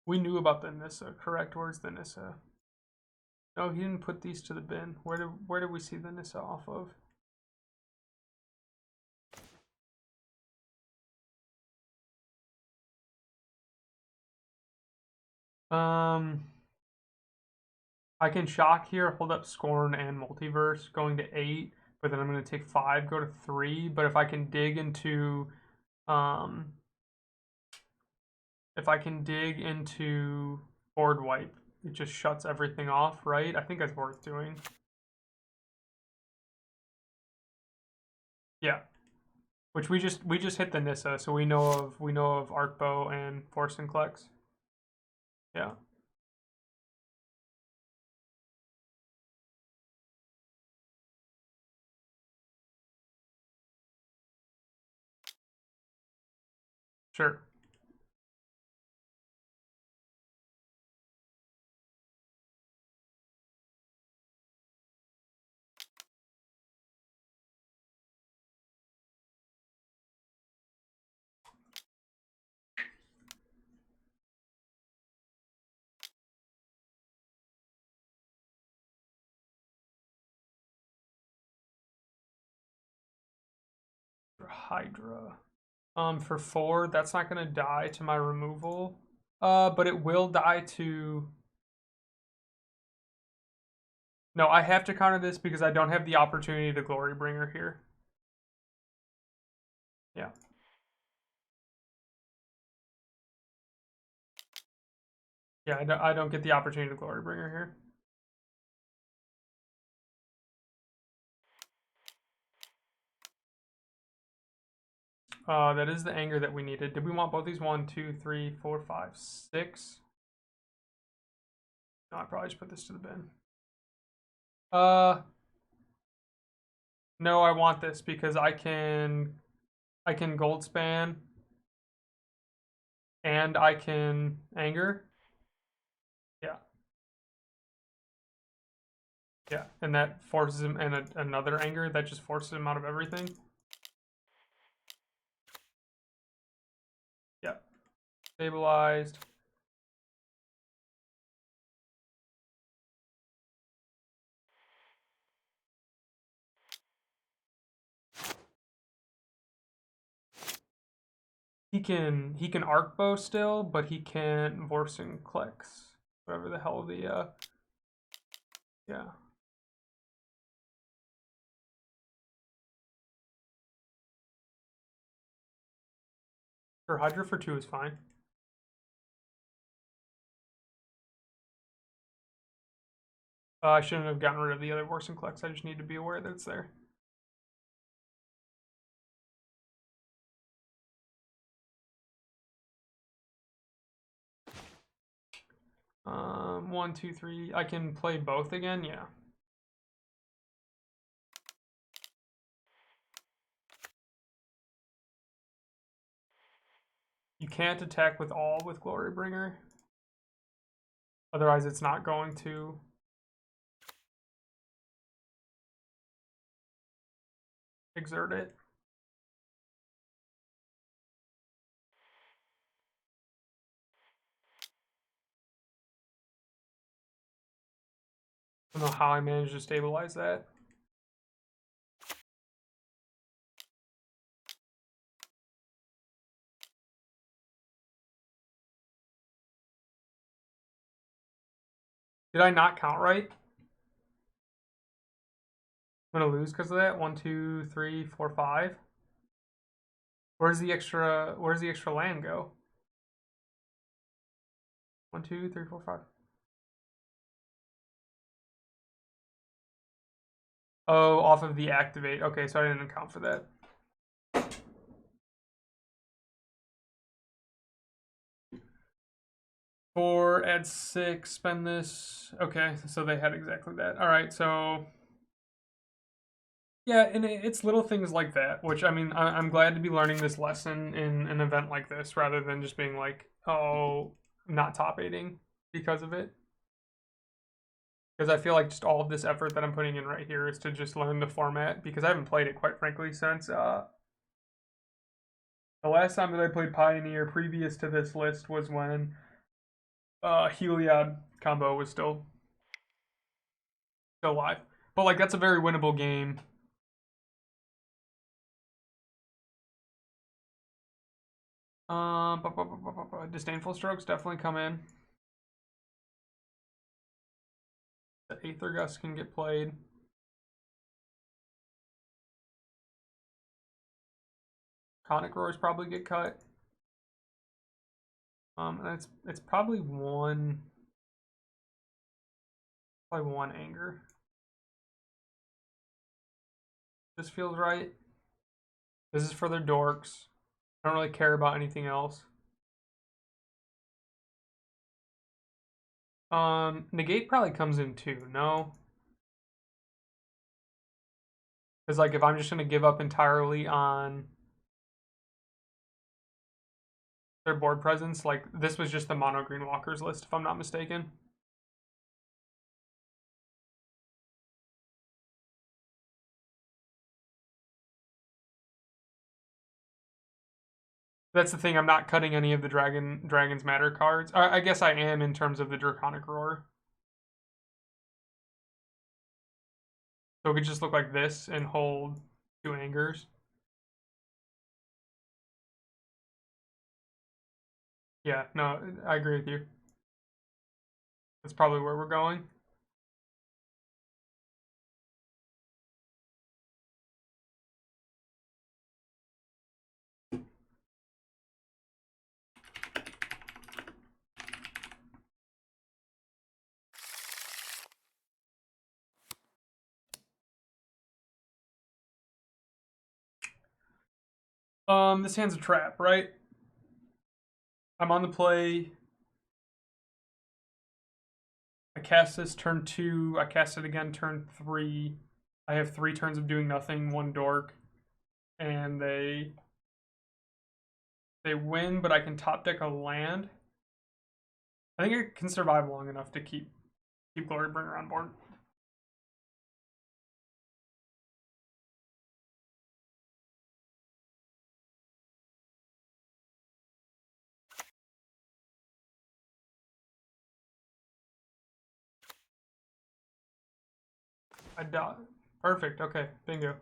We knew about the Nissa, correct? Where's the Nissa? No, he didn't put these to the bin. Where did we see the Nissa off of? I can shock here, hold up Scorn and Multiverse, going to 8, but then I'm going to take 5, go to 3. But if I can dig into, board wipe, it just shuts everything off, right? I think that's worth doing. Yeah, which we just hit the Nissa, so we know of Arc Bow and Force and Klex. Yeah. Sure. Hydra. For 4, that's not gonna die to my removal. But it will die to... No, I have to counter this because I don't have the opportunity to Glorybringer here. Yeah. Yeah, I don't get the opportunity to Glorybringer here. That is the anger that we needed. Did we want both these? 1, 2, 3, 4, 5, 6. No, I probably just put this to the bin. No, I want this because I can gold span and I can anger. Yeah. Yeah, and that forces him, and another anger that just forces him out of everything. Yeah. Stabilized. He can arc bow still, but he can't Vorsen Klex. Whatever the hell the yeah. For Hydra for 2 is fine. I shouldn't have gotten rid of the other Vorsen Klex. I just need to be aware that it's there. One, two, three. I can play both again. Yeah. You can't attack with all with Glorybringer. Otherwise, it's not going to. Exert it. I don't know how I managed to stabilize that. Did I not count right? I'm gonna lose because of that. 1, 2, 3, 4, 5. Where's the extra land go? 1, 2, 3, 4, 5. Oh, off of the activate. Okay, so I didn't account for that. Four, add 6, spend this. Okay, so they had exactly that. All right, so yeah, and it's little things like that, which I mean, I'm glad to be learning this lesson in an event like this rather than just being like, oh, not top 8ing because of it. Because I feel like just all of this effort that I'm putting in right here is to just learn the format because I haven't played it, quite frankly, since the last time that I played Pioneer previous to this list was when Heliod combo was still live. But like that's a very winnable game. Disdainful Strokes definitely come in. The Aether Gust can get played. Conic Roars probably get cut. And it's probably one anger. This feels right. This is for their dorks. I don't really care about anything else. Negate probably comes in too, no? Because like if I'm just gonna give up entirely on their board presence. Like, this was just the mono green walkers list, if I'm not mistaken. That's the thing. I'm not cutting any of the Dragon's Matter cards. I guess I am in terms of the Draconic Roar. So it could just look like this and hold 2 Angers. Yeah, no, I agree with you. That's probably where we're going. This hand's a trap, right? I'm on the play. I cast this turn 2. I cast it again turn 3. I have 3 turns of doing nothing, 1 dork, and they win, but I can top deck a land. I think I can survive long enough to keep Glorybringer on board. I dot. Perfect. Okay, bingo.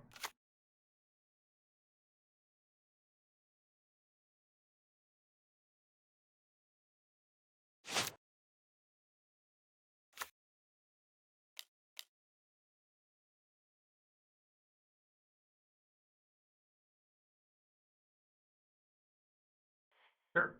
Sure.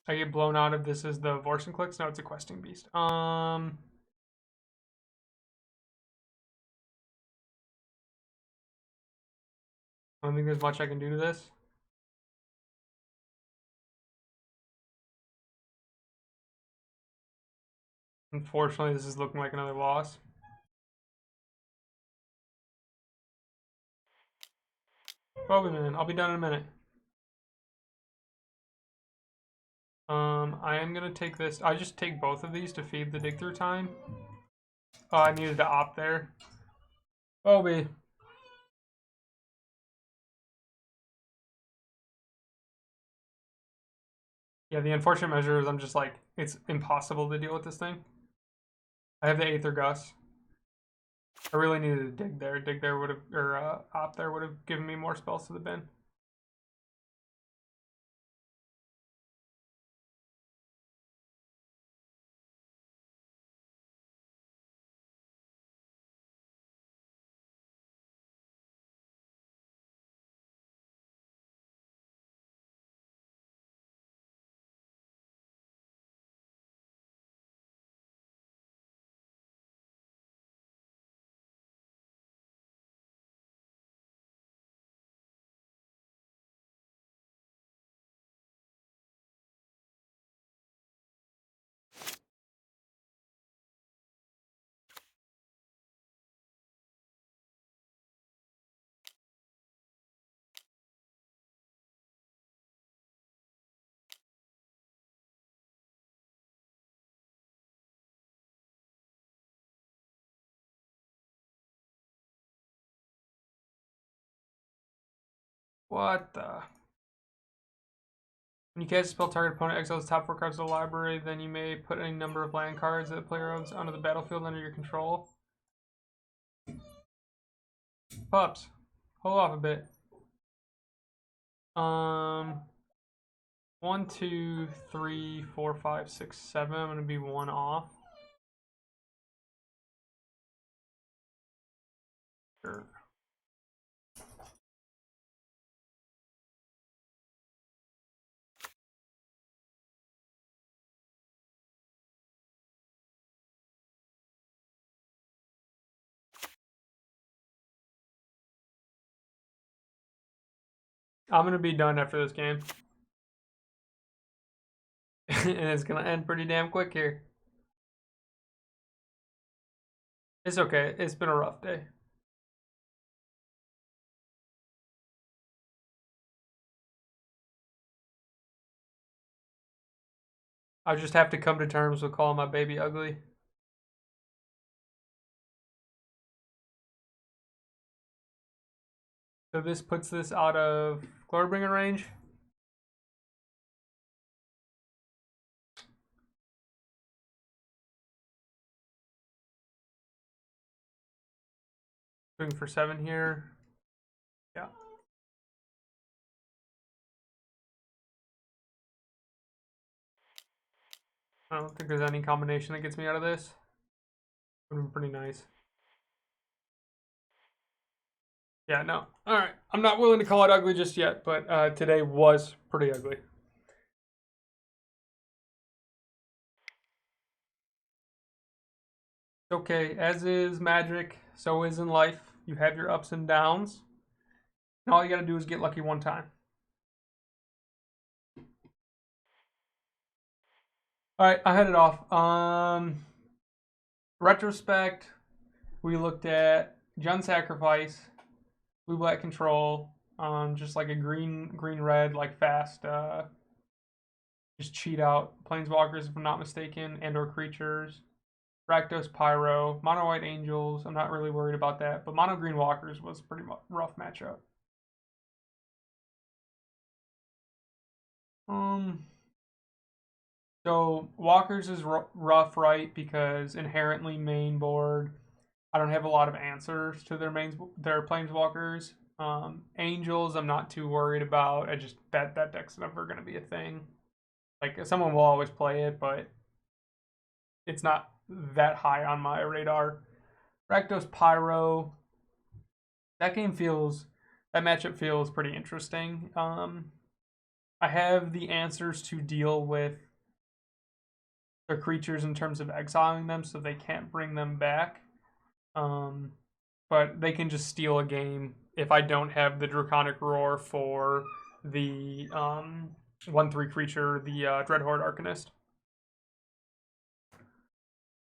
I get blown out of this as the Vorsen clicks. No, it's a questing beast. I don't think there's much I can do to this. Unfortunately, this is looking like another loss. Probably, man. I'll be done in a minute. I am gonna take this. I just take both of these to feed the dig through time. Oh, I needed to opt there. Bobby. Yeah, the unfortunate measure is I'm just like, it's impossible to deal with this thing. I have the Aether Gus. I really needed to dig there. Dig there would have, or opt there would have given me more spells to the bin. What the? When you cast a spell, target opponent exiles the top 4 cards of the library, then you may put any number of land cards that the player owns onto the battlefield under your control. Pups, hold off a bit. 1, 2, 3, 4, 5, 6, 7. I'm gonna be 1 off. Sure. I'm going to be done after this game. And it's going to end pretty damn quick here. It's okay. It's been a rough day. I just have to come to terms with calling my baby ugly. So this puts this out of Glorybringer range. Swing for 7 here. Yeah. I don't think there's any combination that gets me out of this. Would have been pretty nice. Yeah, no. All right. I'm not willing to call it ugly just yet, but today was pretty ugly. Okay, as is Magic, so is in life. You have your ups and downs. And all you gotta do is get lucky one time. Alright, I headed off. Retrospect, we looked at Jund Sacrifice, Blue Black Control, just like a green red, like fast, just cheat out Planeswalkers if I'm not mistaken, and or creatures. Rakdos Pyro, Mono White Angels, I'm not really worried about that, but Mono Green Walkers was a pretty rough matchup. So Walkers is rough, right? Because inherently main board, I don't have a lot of answers to their Planeswalkers. Angels, I'm not too worried about. I just that deck's never gonna be a thing. Like someone will always play it, but it's not that high on my radar. Rakdos Pyro. That matchup feels pretty interesting. I have the answers to deal with their creatures in terms of exiling them, so they can't bring them back. But they can just steal a game if I don't have the Draconic Roar for the 1/3 creature, the Dreadhorde Arcanist.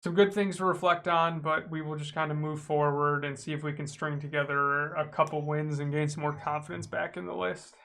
Some good things to reflect on, but we will just kind of move forward and see if we can string together a couple wins and gain some more confidence back in the list.